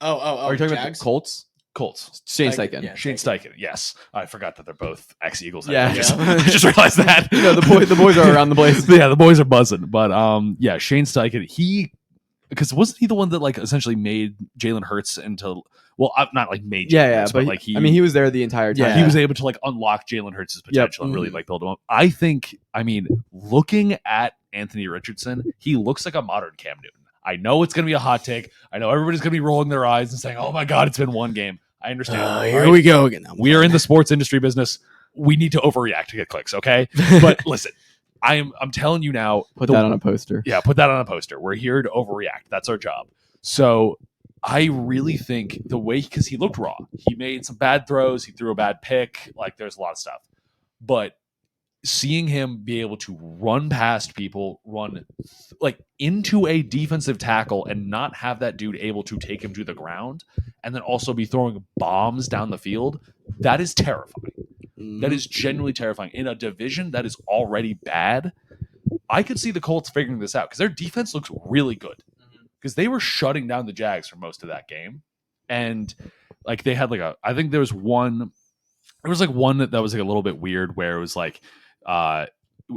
Speaker 1: Oh, are you talking
Speaker 3: Jags?
Speaker 1: about the Colts?
Speaker 2: Colts.
Speaker 1: Shane
Speaker 3: Steichen,
Speaker 1: Steichen.
Speaker 3: yeah.
Speaker 2: Shane Steichen. Yes, I forgot that they're both ex-Eagles.
Speaker 1: Yeah.
Speaker 2: I just realized that.
Speaker 1: You know, the boys are around the place.
Speaker 2: Yeah, the boys are buzzing. But yeah, Shane Steichen. Because wasn't he the one that like essentially made Jalen Hurts into not like made Jalen Hurts, but like
Speaker 1: he was there the entire time.
Speaker 3: Yeah.
Speaker 2: he was able to like unlock Jalen Hurts' potential and really like build him up. I mean, looking at Anthony Richardson, he looks like a modern Cam Newton. I know it's going to be a hot take. I know everybody's going to be rolling their eyes and saying, "Oh my God, it's been one game." I understand.
Speaker 3: Here we go again.
Speaker 2: We are in the sports industry business. We need to overreact to get clicks, okay? But listen, I'm telling you now.
Speaker 1: Put that on a poster.
Speaker 2: Yeah, put that on a poster. We're here to overreact. That's our job. So I really think the way, because he looked raw. He made some bad throws. He threw a bad pick. Like there's a lot of stuff. But seeing him be able to run past people, run like into a defensive tackle and not have that dude able to take him to the ground and then also be throwing bombs down the field, that is terrifying. That is genuinely terrifying. In a division that is already bad, I could see the Colts figuring this out because their defense looks really good because they were shutting down the Jags for most of that game. And like they had like I think there was one that was like a little bit weird where it was like,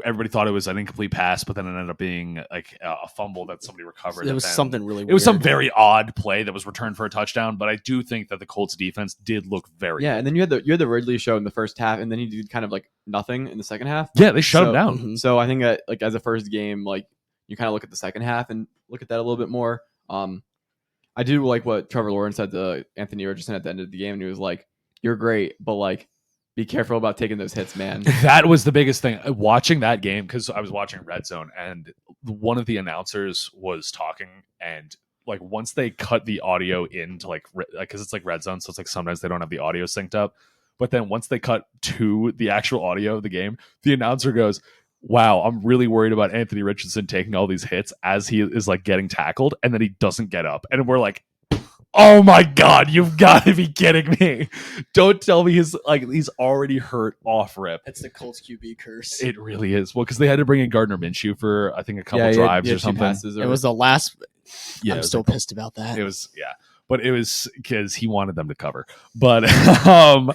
Speaker 2: everybody thought it was an incomplete pass, but then it ended up being like a fumble that somebody recovered.
Speaker 3: It was something really weird.
Speaker 2: It was some very odd play that was returned for a touchdown, but I do think that the Colts defense did look very good.
Speaker 1: And then you had the Ridley show in the first half, and then he did kind of like nothing in the second half.
Speaker 2: Yeah, they shut him down.
Speaker 1: So I think that like as a first game, like you kind of look at the second half and look at that a little bit more. I do like what Trevor Lawrence said to Anthony Richardson at the end of the game, and he was like, "You're great, but like be careful about taking those hits, man."
Speaker 2: That was the biggest thing. Watching that game, because I was watching Red Zone, and one of the announcers was talking, and like once they cut the audio into like because it's like Red Zone, so it's like sometimes they don't have the audio synced up. But then once they cut to the actual audio of the game, the announcer goes, "Wow, I'm really worried about Anthony Richardson taking all these hits as he is like getting tackled, and then he doesn't get up." And we're like, "Oh my God, you've got to be kidding me. Don't tell me he's already hurt off rip."
Speaker 3: That's the Colts QB curse.
Speaker 2: It really is. Well, because they had to bring in Gardner Minshew for, I think, a couple drives or something.
Speaker 3: It was the last.
Speaker 2: Yeah,
Speaker 3: I'm still pissed about that.
Speaker 2: It was, yeah. But it was because he wanted them to cover. But it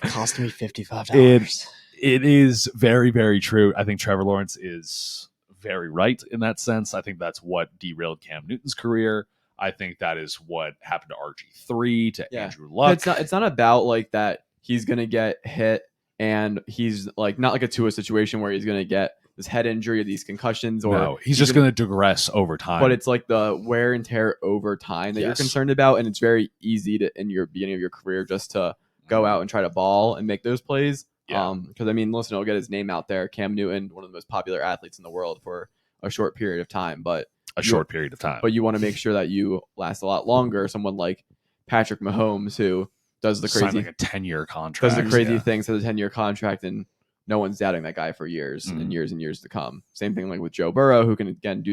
Speaker 3: cost me $55.
Speaker 2: It is very, very true. I think Trevor Lawrence is very right in that sense. I think that's what derailed Cam Newton's career. I think that is what happened to RG3, to Andrew Luck.
Speaker 1: It's not about like that he's going to get hit and he's like not like a Tua situation where he's going to get this head injury or these concussions. Or
Speaker 2: no, he's just going to digress over time.
Speaker 1: But it's like the wear and tear over time that you're concerned about. And it's very easy to, in your beginning of your career, just to go out and try to ball and make those plays. Because I mean, listen, he'll get his name out there. Cam Newton, one of the most popular athletes in the world for a short period of time, but you want to make sure that you last a lot longer. Someone like Patrick Mahomes, who does the crazy,
Speaker 2: signed like a 10-year contract,
Speaker 1: does the crazy things, has a 10-year contract, and no one's doubting that guy for years and years and years to come. Same thing like with Joe Burrow, who can again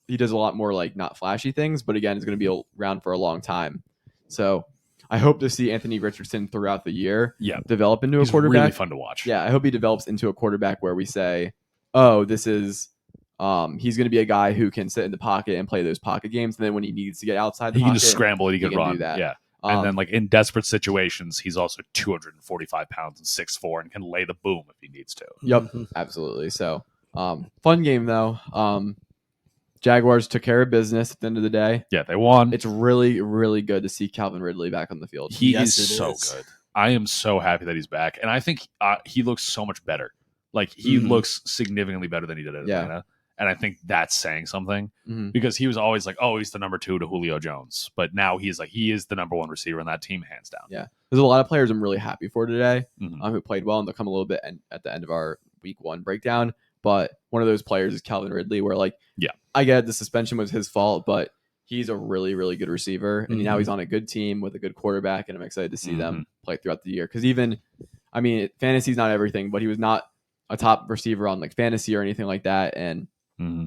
Speaker 1: he does a lot more like not flashy things, but again is going to be around for a long time. So I hope to see Anthony Richardson throughout the year develop into a quarterback.
Speaker 2: Really fun to watch.
Speaker 1: Yeah, I hope he develops into a quarterback where we say, oh, this is he's going to be a guy who can sit in the pocket and play those pocket games. And then when he needs to get outside the pocket,
Speaker 2: he can just scramble and he can run.
Speaker 1: Do that.
Speaker 2: Yeah. And then like in desperate situations, he's also 245 pounds and 6'4" and can lay the boom if he needs to.
Speaker 1: Yep, absolutely. So fun game though. Jaguars took care of business at the end of the day.
Speaker 2: Yeah, they won.
Speaker 1: It's really, really good to see Calvin Ridley back on the field.
Speaker 2: He is so good. I am so happy that he's back. And I think he looks so much better. Like he looks significantly better than he did at Atlanta. And I think that's saying something because he was always like, oh, he's the number 2 to Julio Jones. But now he is the number 1 receiver in that team, hands down.
Speaker 1: Yeah. There's a lot of players I'm really happy for today who played well, and they'll come a little bit at the end of our week 1 breakdown. but one of those players is Calvin Ridley, where like,
Speaker 2: yeah,
Speaker 1: I get the suspension was his fault, but he's a really, really good receiver. And now he's on a good team with a good quarterback. And I'm excited to see them play throughout the year. Because even, I mean, fantasy's not everything, but he was not a top receiver on like fantasy or anything like that. And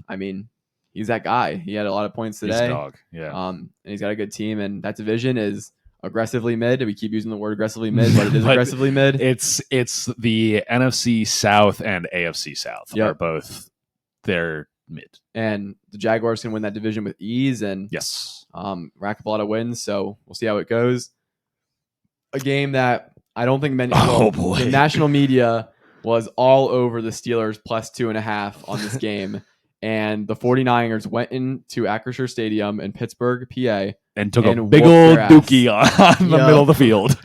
Speaker 1: I mean, he's that guy. He had a lot of points today.
Speaker 2: He's a dog. Yeah.
Speaker 1: And he's got a good team. And that division is aggressively mid. We keep using the word aggressively mid, but it is aggressively mid.
Speaker 2: It's the NFC South and AFC South are both they're mid.
Speaker 1: And the Jaguars can win that division with ease and rack up a lot of wins. So we'll see how it goes. A game that I don't think many the national media was all over the Steelers plus 2.5 on this game. And the 49ers went into Acrisure Stadium in Pittsburgh, PA,
Speaker 2: and took a big old dookie on the middle of the field.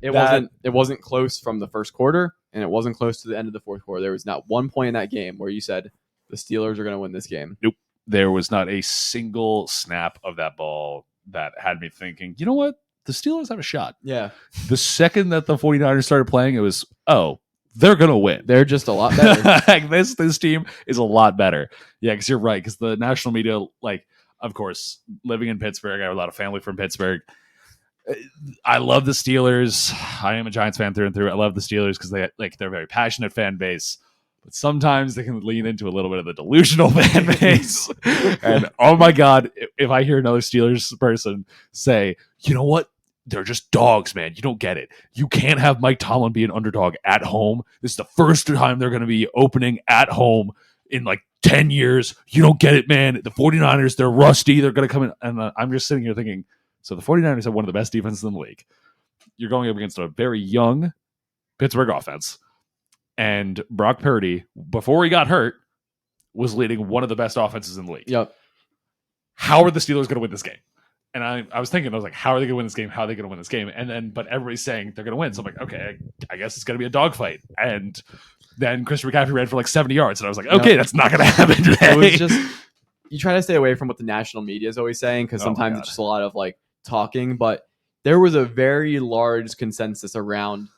Speaker 1: It wasn't close from the first quarter, and it wasn't close to the end of the fourth quarter. There was not one point in that game where you said the Steelers are going to win this game.
Speaker 2: Nope. There was not a single snap of that ball that had me thinking, you know what? The Steelers have a shot.
Speaker 1: Yeah.
Speaker 2: The second that the 49ers started playing, it was, they're going to win.
Speaker 1: They're just a lot better.
Speaker 2: This team is a lot better. Yeah, because you're right. Because the national media, like, of course, living in Pittsburgh, I have a lot of family from Pittsburgh. I love the Steelers. I am a Giants fan through and through. I love the Steelers because they're a very passionate fan base. But sometimes they can lean into a little bit of the delusional fan base. And oh my God, if I hear another Steelers person say, you know what? They're just dogs, man. You don't get it. You can't have Mike Tomlin be an underdog at home. This is the first time they're going to be opening at home in like 10 years. You don't get it, man. The 49ers, they're rusty. They're going to come in. And I'm just sitting here thinking, so the 49ers have one of the best defenses in the league. You're going up against a very young Pittsburgh offense. And Brock Purdy, before he got hurt, was leading one of the best offenses in the league.
Speaker 1: Yep.
Speaker 2: How are the Steelers going to win this game? And I was thinking, I was like, how are they going to win this game? How are they going to win this game? And then, but everybody's saying they're going to win. So I'm like, okay, I guess it's going to be a dogfight. And then Christian McCaffrey ran for like 70 yards. And I was like, okay, that's not going to happen today.
Speaker 1: It was just, you try to stay away from what the national media is always saying, because sometimes it's just a lot of like talking. But there was a very large consensus around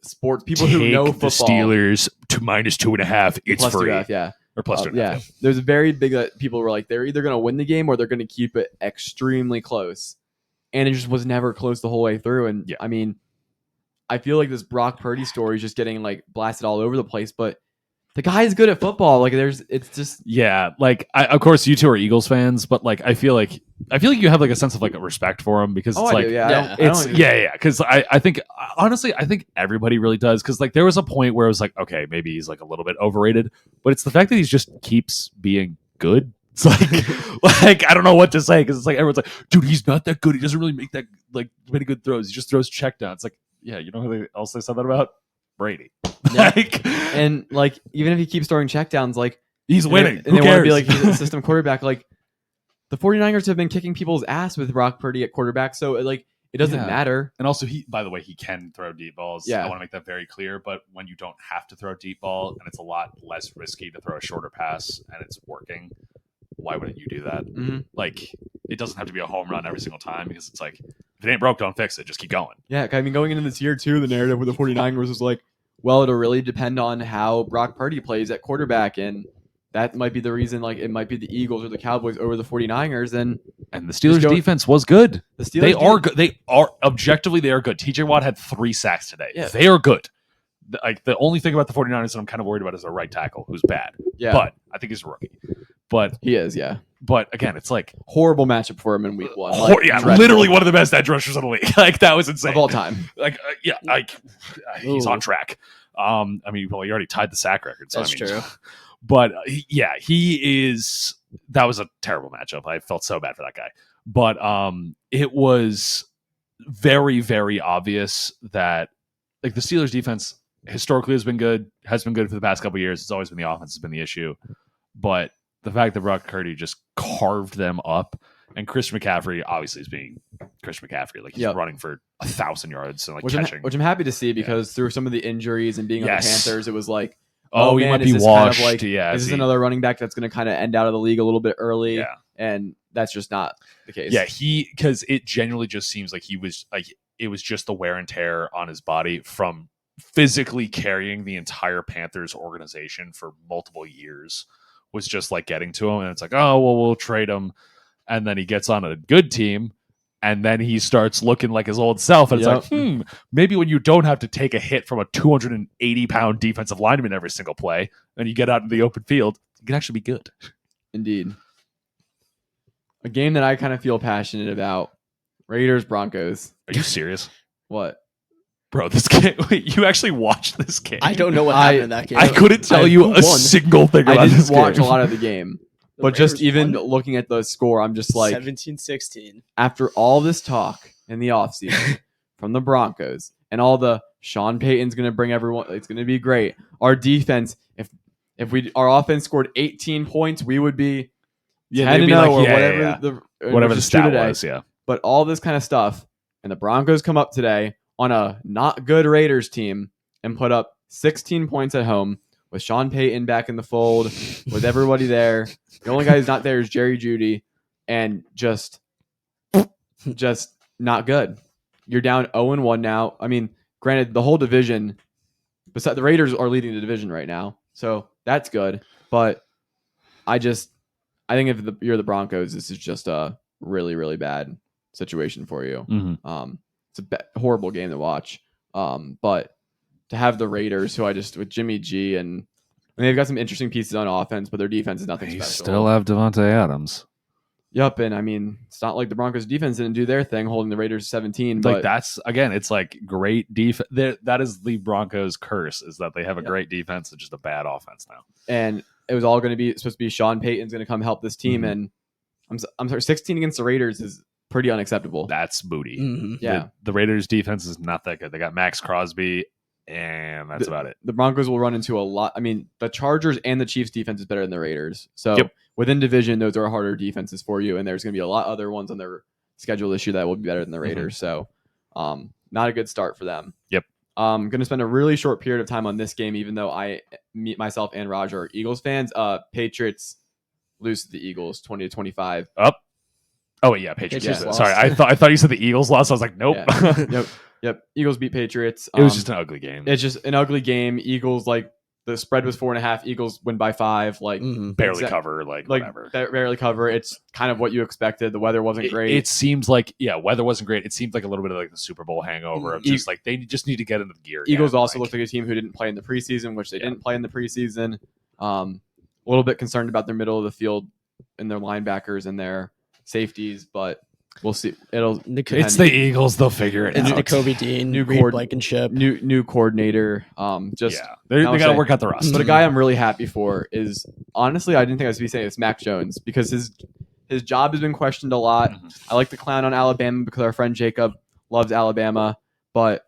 Speaker 1: sports people who know football.
Speaker 2: The Steelers to -2.5. It's
Speaker 1: plus
Speaker 2: free.
Speaker 1: 2.5, yeah.
Speaker 2: Or plus 2.5.
Speaker 1: Yeah. There's a very big people were like, they're either going to win the game or they're going to keep it extremely close. And it just was never close the whole way through. And I mean, I feel like this Brock Purdy story is just getting like blasted all over the place, but the guy is good at football. Like it's just,
Speaker 2: like of course you two are Eagles fans, but like I feel like you have like a sense of like a respect for him because it's like because I think honestly I think everybody really does, because like there was a point where it was like, okay, maybe he's like a little bit overrated, but it's the fact that he just keeps being good. It's like I don't know what to say, because it's like everyone's like, dude, he's not that good. He doesn't really make that like many good throws. He just throws checkdowns. Like, yeah, you know who else they said that about? Brady.
Speaker 1: Yeah. And like even if he keeps throwing checkdowns, like
Speaker 2: he's winning.
Speaker 1: And they want to be like he's a system quarterback. Like the 49ers have been kicking people's ass with Brock Purdy at quarterback, so like it doesn't matter.
Speaker 2: And also by the way, he can throw deep balls.
Speaker 1: Yeah.
Speaker 2: I want to make that very clear. But when you don't have to throw a deep ball and it's a lot less risky to throw a shorter pass and it's working, why wouldn't you do that?
Speaker 1: Mm-hmm.
Speaker 2: Like, it doesn't have to be a home run every single time, because it's like, if it ain't broke, don't fix it. Just keep going.
Speaker 1: Yeah, I mean, going into this year too, the narrative with the 49ers was like, well, it'll really depend on how Brock Purdy plays at quarterback, and that might be the reason, like, it might be the Eagles or the Cowboys over the 49ers, and
Speaker 2: the Steelers' defense was good.
Speaker 1: The Steelers
Speaker 2: are good. They are, objectively, they are good. TJ Watt had 3 sacks today.
Speaker 1: Yeah.
Speaker 2: They are good. Like, the only thing about the 49ers that I'm kind of worried about is their right tackle, who's bad.
Speaker 1: Yeah.
Speaker 2: But I think he's a rookie. But
Speaker 1: he is, yeah.
Speaker 2: But again, it's like
Speaker 1: horrible matchup for him in week 1.
Speaker 2: Literally one of the best edge rushers in the league. Like, that was insane
Speaker 1: of all time.
Speaker 2: Like, he's on track. I mean, well, he already tied the sack record. So,
Speaker 3: That's true.
Speaker 2: But he is. That was a terrible matchup. I felt so bad for that guy. But it was very, very obvious that like the Steelers' defense historically has been good for the past couple of years. It's always been the offense has been the issue. But the fact that Brock Purdy just carved them up, and Christian McCaffrey obviously is being Christian McCaffrey, like he's running for 1,000 yards and like catching.
Speaker 1: Which I'm happy to see, because through some of the injuries and being on the Panthers, it was like,
Speaker 2: he might be washed. Kind of
Speaker 1: this is another running back that's going to kind of end out of the league a little bit early, and that's just not the case.
Speaker 2: Yeah, because it genuinely just seems like he was like it was just the wear and tear on his body from physically carrying the entire Panthers organization for multiple years was just like getting to him. And it's like, oh, well, we'll trade him. And then he gets on a good team. And then he starts looking like his old self. And it's like, maybe when you don't have to take a hit from a 280-pound defensive lineman every single play, and you get out in the open field, you can actually be good.
Speaker 1: Indeed. A game that I kind of feel passionate about, Raiders-Broncos.
Speaker 2: Are you serious?
Speaker 1: What?
Speaker 2: Bro, this game, wait, you actually watched this game?
Speaker 3: I don't know what happened in that game.
Speaker 2: I couldn't tell you a single thing about this game.
Speaker 1: I didn't watch a lot of the game. But just even looking at the score, I'm just like
Speaker 3: 17-16. After
Speaker 1: all this talk in the offseason from the Broncos and all the Sean Payton's going to bring everyone, it's going to be great. Our defense, if our offense scored 18 points, we would be 10-0 or whatever the stat was. Yeah. But all this kind of stuff, and the Broncos come up today on a not good Raiders team and put up 16 points at home. With Sean Payton back in the fold, with everybody there. The only guy who's not there is Jerry Jeudy, and just not good. You're down 0-1 now. I mean, granted, the whole division, besides the Raiders, are leading the division right now, so that's good. But I think if you're the Broncos, this is just a really, really bad situation for you.
Speaker 2: Mm-hmm.
Speaker 1: It's a horrible game to watch. But to have the Raiders, with Jimmy G, and they've got some interesting pieces on offense, but their defense is nothing special.
Speaker 2: Still have Devontae Adams.
Speaker 1: Yep, and I mean, it's not like the Broncos defense didn't do their thing, holding the Raiders 17.
Speaker 2: But that's, again, it's like great defense. That is the Broncos' curse, is that they have a great defense and just a bad offense now.
Speaker 1: And it was all supposed to be Sean Payton's going to come help this team, and I'm sorry, 16 against the Raiders is pretty unacceptable.
Speaker 2: That's booty.
Speaker 1: Mm-hmm. Yeah,
Speaker 2: the Raiders' defense is not that good. They got Max Crosby. And that's about it.
Speaker 1: The Broncos will run into a lot. I mean, the Chargers and the Chiefs defense is better than the Raiders. So within division, those are harder defenses for you. And there's going to be a lot other ones on their schedule this year that will be better than the Raiders. So not a good start for them.
Speaker 2: Yep.
Speaker 1: I'm going to spend a really short period of time on this game, even though myself and Roger are Eagles fans. Patriots lose to the Eagles 20-25.
Speaker 2: Up. Oh, yeah. Patriots. Sorry. I thought you said the Eagles lost. I was like, nope.
Speaker 1: Yeah. Yep. Eagles beat Patriots.
Speaker 2: It was just an ugly game.
Speaker 1: It's just an ugly game. Eagles, the spread was 4.5. Eagles win by 5.
Speaker 2: Barely cover. Whatever.
Speaker 1: Barely cover. It's kind of what you expected. The weather wasn't great.
Speaker 2: It seems like, weather wasn't great. It seems like a little bit of like the Super Bowl hangover of just like they just need to get into the gear.
Speaker 1: Eagles also looked like a team who didn't play in the preseason, which they didn't play in the preseason. A little bit concerned about their middle of the field and their linebackers and their safeties, but we'll see.
Speaker 2: It's the Eagles. They'll figure it out.
Speaker 3: It's Nakobe Dean, new Blankenship,
Speaker 1: new coordinator.
Speaker 2: They got to work out the roster.
Speaker 1: But a guy I'm really happy for is, honestly, I didn't think I was be saying it's Mac Jones, because his job has been questioned a lot. Mm-hmm. I like to clown on Alabama because our friend Jacob loves Alabama, but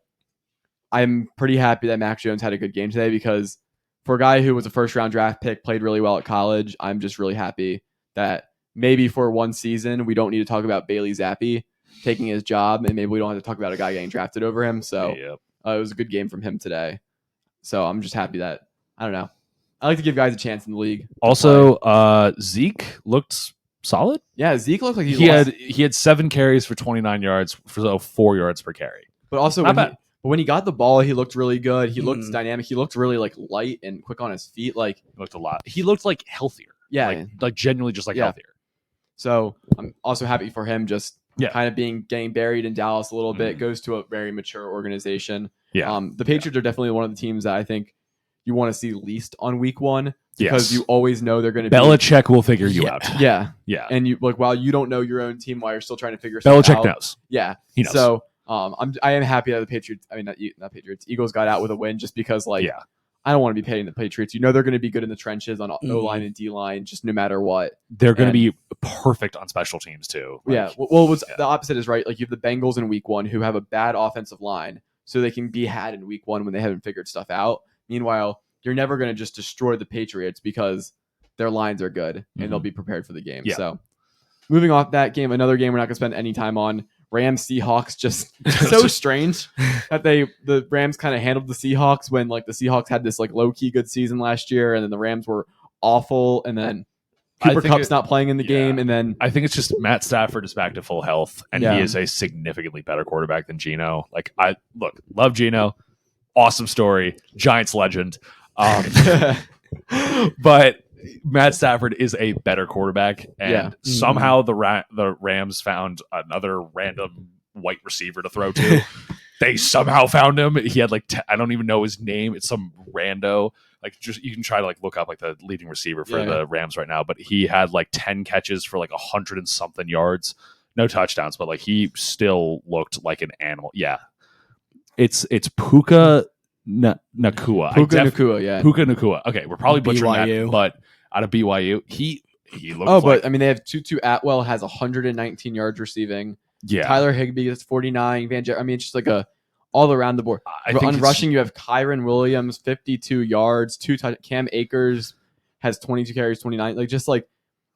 Speaker 1: I'm pretty happy that Mac Jones had a good game today, because for a guy who was a first round draft pick, played really well at college, I'm just really happy that maybe for one season, we don't need to talk about Bailey Zappi taking his job, and maybe we don't have to talk about a guy getting drafted over him. So it was a good game from him today. So I'm just happy that, I don't know, I like to give guys a chance in the league.
Speaker 2: Also, Zeke looked solid.
Speaker 1: Yeah, Zeke looked like
Speaker 2: he had 7 carries for 29 yards for 4 yards per carry.
Speaker 1: But also, when he got the ball, he looked really good. He looked dynamic. He looked really light and quick on his feet. He
Speaker 2: looked a lot. He looked healthier.
Speaker 1: Yeah,
Speaker 2: genuinely just healthier.
Speaker 1: So I'm also happy for him, just kind of getting buried in Dallas a little bit, goes to a very mature organization.
Speaker 2: Yeah.
Speaker 1: The Patriots are definitely one of the teams that I think you want to see least on week 1, because you always know they're going to
Speaker 2: Belichick will figure you out.
Speaker 1: Yeah.
Speaker 2: Yeah.
Speaker 1: And while you don't know your own team, while you're still trying to figure stuff out.
Speaker 2: Belichick knows.
Speaker 1: Yeah.
Speaker 2: He knows.
Speaker 1: So I am happy that the Patriots, not Patriots, Eagles got out with a win, just because I don't want to be paying the Patriots. They're going to be good in the trenches on O-line and D-line, just no matter what.
Speaker 2: They're going to be perfect on special teams too.
Speaker 1: The opposite is right. You have the Bengals in week 1 who have a bad offensive line, so they can be had in week 1 when they haven't figured stuff out. Meanwhile, you're never going to just destroy the Patriots because their lines are good and they'll be prepared for the game. Yeah. So moving off that game, another game we're not going to spend any time on. Rams Seahawks, just so strange that the Rams kind of handled the Seahawks when the Seahawks had this low key good season last year, and then the Rams were awful, and then Cooper Kupp's not playing in the game, and then
Speaker 2: I think it's just Matt Stafford is back to full health, and he is a significantly better quarterback than Geno. I love Geno. awesome story, Giants legend. But Matt Stafford is a better quarterback, and somehow the Rams found another random white receiver to throw to. They somehow found him. He had I don't even know his name. It's some rando. Just you can try to look up the leading receiver for the Rams right now. But he had 10 catches for 100 and something yards, no touchdowns. But he still looked like an animal. Yeah, it's Puka Nacua.
Speaker 1: Puka Nacua, yeah.
Speaker 2: Puka Nacua. Okay, we're probably butchering that, but out of BYU, he looked.
Speaker 1: Oh, but I mean, they have Tutu Atwell has 119 yards receiving.
Speaker 2: Yeah,
Speaker 1: Tyler Higbee is 49. I mean, it's just all around the board. On rushing, you have Kyron Williams 52 yards. Cam Akers has 22 carries, 29.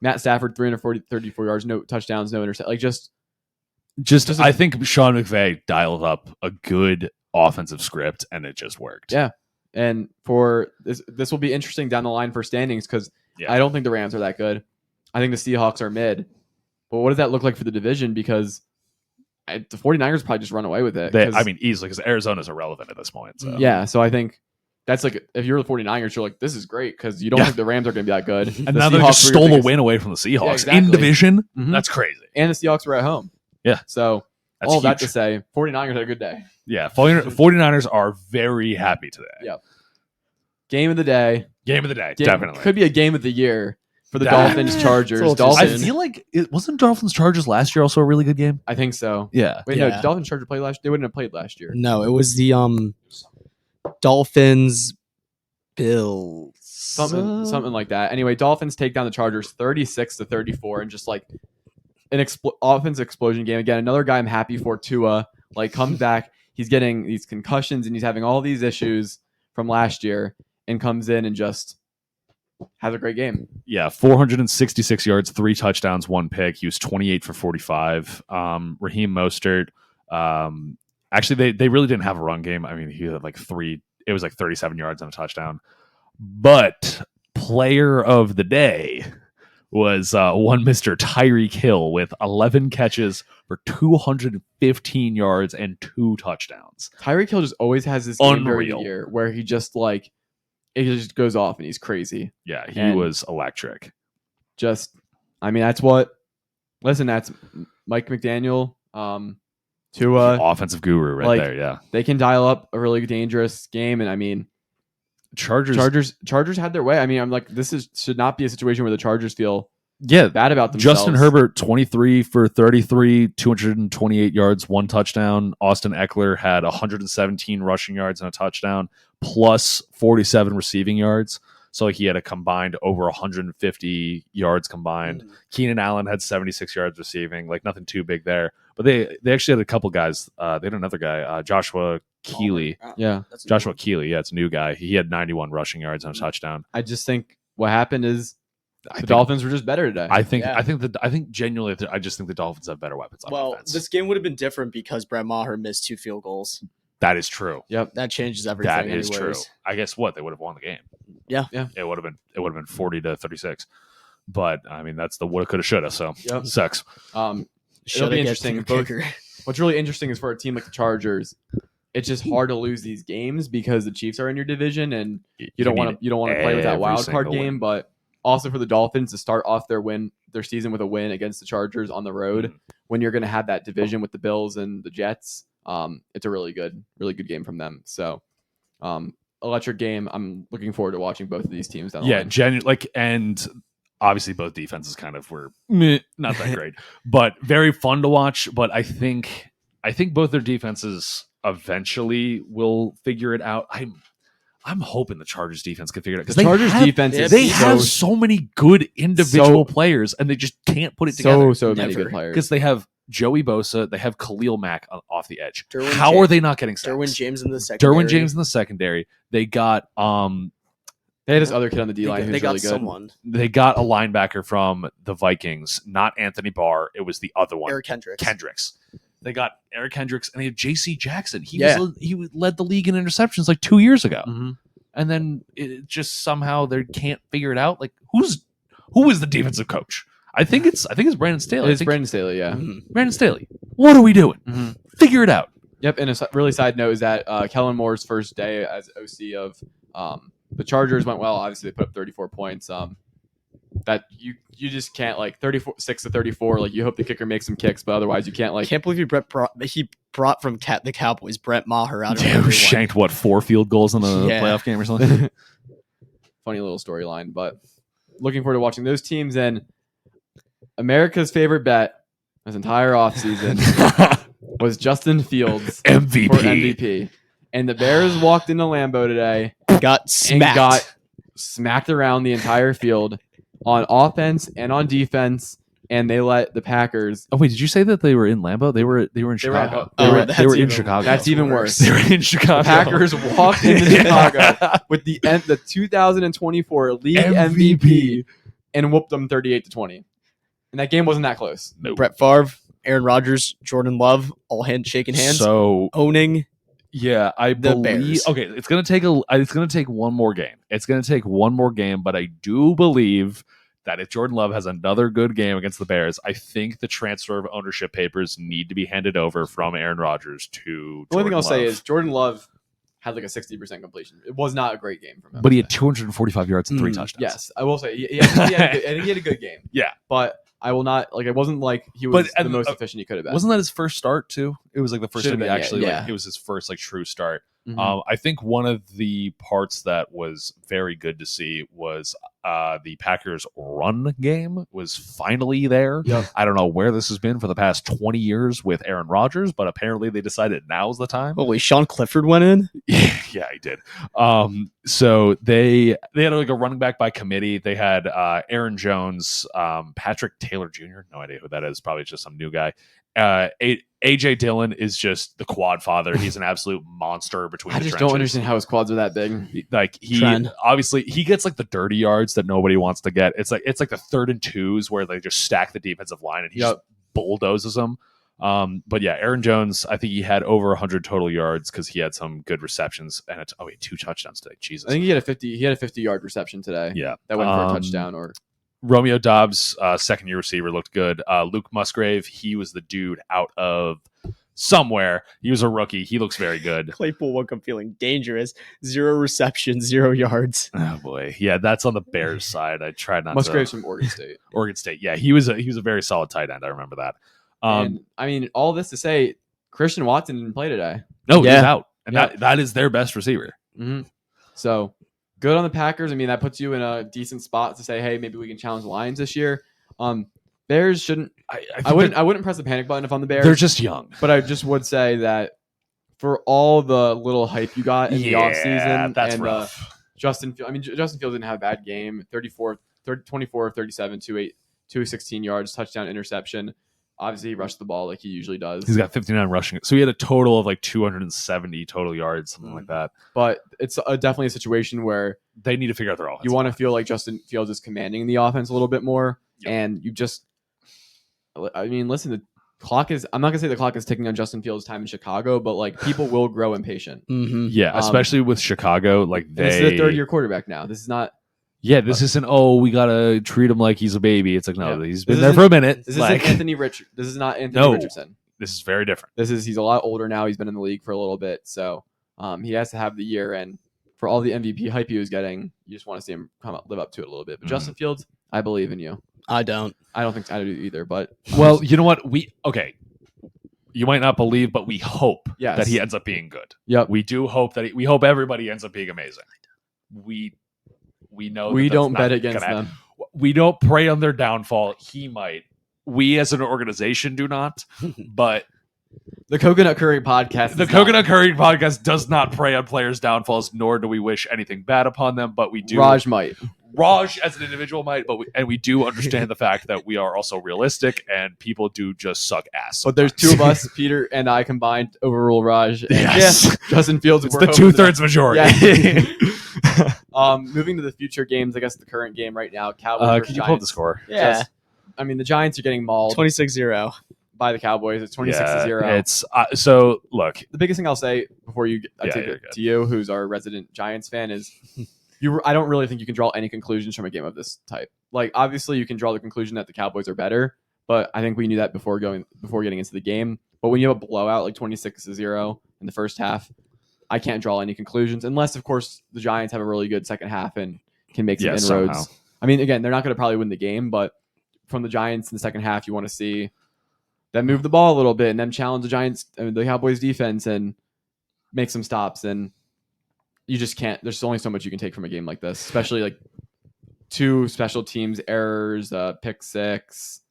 Speaker 1: Matt Stafford 34 yards, no touchdowns, no intercept.
Speaker 2: I think Sean McVay dialed up a good offensive script, and it just worked.
Speaker 1: Yeah, and for this will be interesting down the line for standings because I don't think the Rams are that good. I think the Seahawks are mid. But what does that look like for the division? Because the 49ers probably just run away with it.
Speaker 2: Easily, because Arizona's irrelevant at this point. So.
Speaker 1: Yeah, so I think that's if you're the 49ers, you're this is great because you don't think the Rams are going to be that good.
Speaker 2: And now they just stole a win away from the Seahawks in division. Mm-hmm. That's crazy.
Speaker 1: And the Seahawks were at home.
Speaker 2: Yeah.
Speaker 1: So that's all huge. That to say, 49ers had a good day.
Speaker 2: Yeah, 49ers are very happy today.
Speaker 1: Yep. Game of the day.
Speaker 2: Definitely.
Speaker 1: Could be a game of the year. For the Dolphins-Chargers.
Speaker 2: I feel like it wasn't Dolphins-Chargers last year also a really good game?
Speaker 1: I think so.
Speaker 2: Yeah.
Speaker 1: Wait, no, did Dolphins-Chargers play last year? They wouldn't have played last year.
Speaker 4: No, it was the Dolphins-Bills.
Speaker 1: Something like that. Anyway, Dolphins take down the Chargers 36-34 and just an offense explosion game. Again, another guy I'm happy for, Tua, comes back. He's getting these concussions and he's having all these issues from last year and comes in and just has a great game.
Speaker 2: Yeah, 466 yards, 3 touchdowns, 1 pick. He was 28 for 45. Raheem Mostert. Actually, they really didn't have a run game. I mean, he had 3. It was 37 yards and a touchdown. But player of the day was one Mr. Tyreek Hill with 11 catches for 215 yards and 2 touchdowns.
Speaker 1: Tyreek Hill just always has this game during the year where he just it just goes off and he's crazy.
Speaker 2: Yeah, he was electric.
Speaker 1: That's that's Mike McDaniel, Tua.
Speaker 2: Offensive guru right there, yeah.
Speaker 1: They can dial up a really dangerous game, and Chargers had their way. I'm this should not be a situation where the Chargers feel bad about themselves.
Speaker 2: Justin Herbert, 23 for 33, 228 yards, 1 touchdown. Austin Eckler had 117 rushing yards and a touchdown, plus 47 receiving yards. So he had a combined over 150 yards combined. Keenan Allen had 76 yards receiving, nothing too big there. But they actually had a couple guys. They had another guy, Joshua Keeley. Joshua Keeley. Yeah, it's a new guy. He had 91 rushing yards and a touchdown.
Speaker 1: I just think what happened is the Dolphins were just better today.
Speaker 2: I think genuinely, I just think the Dolphins have better weapons on offense.
Speaker 4: This game would have been different because Brett Maher missed 2 field goals.
Speaker 2: That is true.
Speaker 1: Yep,
Speaker 4: that changes everything.
Speaker 2: That is true. I guess they would have won the game.
Speaker 4: Yeah.
Speaker 2: It would have been 40-36. But that's the woulda, coulda, shoulda. So sucks.
Speaker 1: It'll be interesting. What's really interesting is for a team like the Chargers, it's just hard to lose these games because the Chiefs are in your division and you don't want to play with that wild card game. But also for the Dolphins to start off their season with a win against the Chargers on the road when you're going to have that division with the Bills and the Jets. It's a really good game from them. So, electric game. I'm looking forward to watching both of these teams down the line.
Speaker 2: And obviously both defenses kind of were not that great, but very fun to watch. But I think both their defenses eventually will figure it out. I'm hoping the Chargers defense can figure it out because they have so many good individual players and they just can't put it together.
Speaker 1: So many good players
Speaker 2: because they have Joey Bosa, they have Khalil Mack off the edge. How are they not getting sacks?
Speaker 4: Derwin James in the secondary.
Speaker 2: They got
Speaker 1: they had this other kid on the D line who's really good.
Speaker 4: Someone.
Speaker 2: They got a linebacker from the Vikings, not Anthony Barr. It was the other one,
Speaker 4: Eric Kendricks.
Speaker 2: They got Eric Kendricks and they had J.C. Jackson. He led the league in interceptions 2 years ago, and then it just somehow they can't figure it out. Who is the defensive coach? I think it's Brandon Staley.
Speaker 1: It's Brandon Staley, yeah.
Speaker 2: Brandon Staley. What are we doing? Figure it out.
Speaker 1: Yep, and a really side note is that Kellen Moore's first day as OC of the Chargers went well. Obviously, they put up 34 points. That you just can't 36 to 34. Like you hope the kicker makes some kicks, but otherwise you can't
Speaker 4: I can't believe he brought from the Cowboys Brett Maher out of
Speaker 2: Who shanked 4 field goals in a playoff game or something.
Speaker 1: Funny little storyline, but looking forward to watching those teams. And America's favorite bet this entire offseason was Justin Fields
Speaker 2: MVP.
Speaker 1: for MVP. And the Bears walked into Lambeau today,
Speaker 4: got
Speaker 1: smacked around the entire field on offense and on defense, and they let the Packers.
Speaker 2: Oh wait, did you say that they were in Lambeau? They were in Chicago.
Speaker 1: They were
Speaker 2: in Chicago.
Speaker 1: That's even worse.
Speaker 2: They were in Chicago.
Speaker 1: The Packers walked into Chicago with the 2024 league MVP and whooped them 38-20. And that game wasn't that close.
Speaker 2: Nope.
Speaker 4: Brett Favre, Aaron Rodgers, Jordan Love, all shaking hands,
Speaker 2: So
Speaker 4: owning.
Speaker 2: yeah, I
Speaker 4: the
Speaker 2: believe.
Speaker 4: Bears.
Speaker 2: Okay, it's gonna take one more game. It's gonna take one more game, but I do believe that if Jordan Love has another good game against the Bears, I think the transfer of ownership papers need to be handed over from Aaron Rodgers to.
Speaker 1: The only thing I'll
Speaker 2: Jordan
Speaker 1: say
Speaker 2: Love.
Speaker 1: is Jordan Love had like a 60% completion. It was not a great game from him.
Speaker 2: But he had 245 yards and 3 touchdowns.
Speaker 1: Yes, I will say. I think he had a good game.
Speaker 2: Yeah.
Speaker 1: But I will not, it wasn't like he was
Speaker 2: But,
Speaker 1: the most efficient he could have been.
Speaker 2: Wasn't that his first start too? It was like the first
Speaker 1: Should've
Speaker 2: time he
Speaker 1: been, yeah,
Speaker 2: actually
Speaker 1: yeah.
Speaker 2: it was his first true start.
Speaker 1: Mhm.
Speaker 2: I think one of the parts that was very good to see was the Packers' run game was finally there.
Speaker 1: Yep.
Speaker 2: I don't know where this has been for the past 20 years with Aaron Rodgers, but apparently they decided now's the time.
Speaker 4: Holy, Sean Clifford went in.
Speaker 2: Yeah, he did. So they had like a running back by committee. They had Aaron Jones, Patrick Taylor Jr. No idea who that is. Probably just some new guy. AJ Dillon is just the quad father. He's an absolute monster between.
Speaker 1: I
Speaker 2: the
Speaker 1: just
Speaker 2: trenches.
Speaker 1: don't understand how his quads are that big.
Speaker 2: Like he
Speaker 4: Trend.
Speaker 2: obviously he gets like the dirty yards that nobody wants to get. It's like the 3rd and 2s where they just stack the defensive line and he just bulldozes them. But yeah, Aaron Jones, I think he had over 100 total yards because he had some good receptions and 2 touchdowns today. Jesus,
Speaker 1: I think he had a 50-yard reception today.
Speaker 2: Yeah,
Speaker 1: that went for a touchdown. Or
Speaker 2: Romeo Dobbs, second-year receiver, looked good. Luke Musgrave, he was the dude out of somewhere. He was a rookie. He looks very good.
Speaker 4: Claypool woke up feeling dangerous. 0 receptions, 0 yards.
Speaker 2: Oh boy, yeah, that's on the Bears side. I tried not
Speaker 1: Musgrave's
Speaker 2: to.
Speaker 1: from Oregon State.
Speaker 2: Oregon State, yeah, he was a very solid tight end. I remember that.
Speaker 1: And I mean, all this to say, Christian Watson didn't play today.
Speaker 2: No,
Speaker 4: Yeah.
Speaker 2: he's out, and
Speaker 1: Yeah.
Speaker 2: that is their best receiver.
Speaker 1: Mm-hmm. So good on the Packers. I mean, that puts you in a decent spot to say, hey, maybe we can challenge the Lions this year. Bears shouldn't. I wouldn't press the panic button if I'm the Bears.
Speaker 2: They're just young.
Speaker 1: But I just would say that for all the little hype you got in the offseason,
Speaker 2: that's
Speaker 1: and
Speaker 2: rough.
Speaker 1: Justin Fields didn't have a bad game. 24 of 37, 216 yards, touchdown, interception. Obviously, he rushed the ball like he usually does.
Speaker 2: He's got 59 rushing, so he had a total of like 270 total yards, something like that.
Speaker 1: But it's definitely a situation where
Speaker 2: They need to figure out their offense.
Speaker 1: you want to feel like Justin Fields is commanding the offense a little bit more, and you just. I mean, listen, the clock is. I'm not gonna say the clock is ticking on Justin Fields' time in Chicago, but like people will grow impatient.
Speaker 4: Mm-hmm.
Speaker 2: Yeah, especially with Chicago. Like
Speaker 1: This is a third-year quarterback now. This is not.
Speaker 2: Yeah, this isn't. Oh, we gotta treat him like he's a baby. It's like no,
Speaker 1: Yeah.
Speaker 2: he's
Speaker 1: This
Speaker 2: been there
Speaker 1: isn't-
Speaker 2: for a minute.
Speaker 1: This
Speaker 2: Like,
Speaker 1: isn't Anthony Rich. This is not Anthony
Speaker 2: No.
Speaker 1: Richardson.
Speaker 2: this is very different.
Speaker 1: He's a lot older now. He's been in the league for a little bit, so he has to have the year. And for all the MVP hype he was getting, you just want to see him live up to it a little bit. But Justin Fields, I believe in you.
Speaker 4: I don't.
Speaker 1: I don't think I do either, but
Speaker 2: Well, you know what? You might not believe, but we hope
Speaker 1: Yes.
Speaker 2: that he ends up being good.
Speaker 1: Yep.
Speaker 2: We do hope that we hope everybody ends up being amazing. We know
Speaker 1: we
Speaker 2: that that's
Speaker 1: don't
Speaker 2: not
Speaker 1: bet against
Speaker 2: gonna
Speaker 1: them.
Speaker 2: happen. We don't pray on their downfall. He might. We as an organization do not, but
Speaker 1: The Coconut Curry podcast.
Speaker 2: the Coconut Curry podcast does not prey on players' downfalls, nor do we wish anything bad upon them. But we do.
Speaker 1: Raj might.
Speaker 2: Raj as an individual might, but we do understand the fact that we are also realistic and people do just suck ass.
Speaker 1: But there's two of us, Peter and I combined, overrule Raj. And
Speaker 2: Yes.
Speaker 1: Justin Fields.
Speaker 2: It's
Speaker 1: we're
Speaker 2: the
Speaker 1: hoping
Speaker 2: 2/3 majority.
Speaker 1: Yeah. Moving to the future games, I guess the current game right now, Cowboys versus
Speaker 2: Could you pull up the
Speaker 1: Giants.
Speaker 2: score?
Speaker 4: Yeah.
Speaker 1: Just- I mean, the Giants are getting mauled
Speaker 4: 26-0.
Speaker 1: by the Cowboys. It's 26-0.
Speaker 2: It's so look.
Speaker 1: The biggest thing I'll say before I
Speaker 2: Yeah,
Speaker 1: take
Speaker 2: you're
Speaker 1: it
Speaker 2: good.
Speaker 1: to you, who's our resident Giants fan, is I don't really think you can draw any conclusions from a game of this type. Like, obviously, you can draw the conclusion that the Cowboys are better, but I think we knew that before getting into the game. But when you have a blowout like 26-0 in the first half, I can't draw any conclusions unless, of course, the Giants have a really good second half and can make some inroads.
Speaker 2: Somehow.
Speaker 1: I mean, again, they're not going to probably win the game, but from the Giants in the second half, you want to see them move the ball a little bit and them challenge the Cowboys defense and make some stops. And you just can't. There's only so much you can take from a game like this, especially like 2 special teams errors, pick six.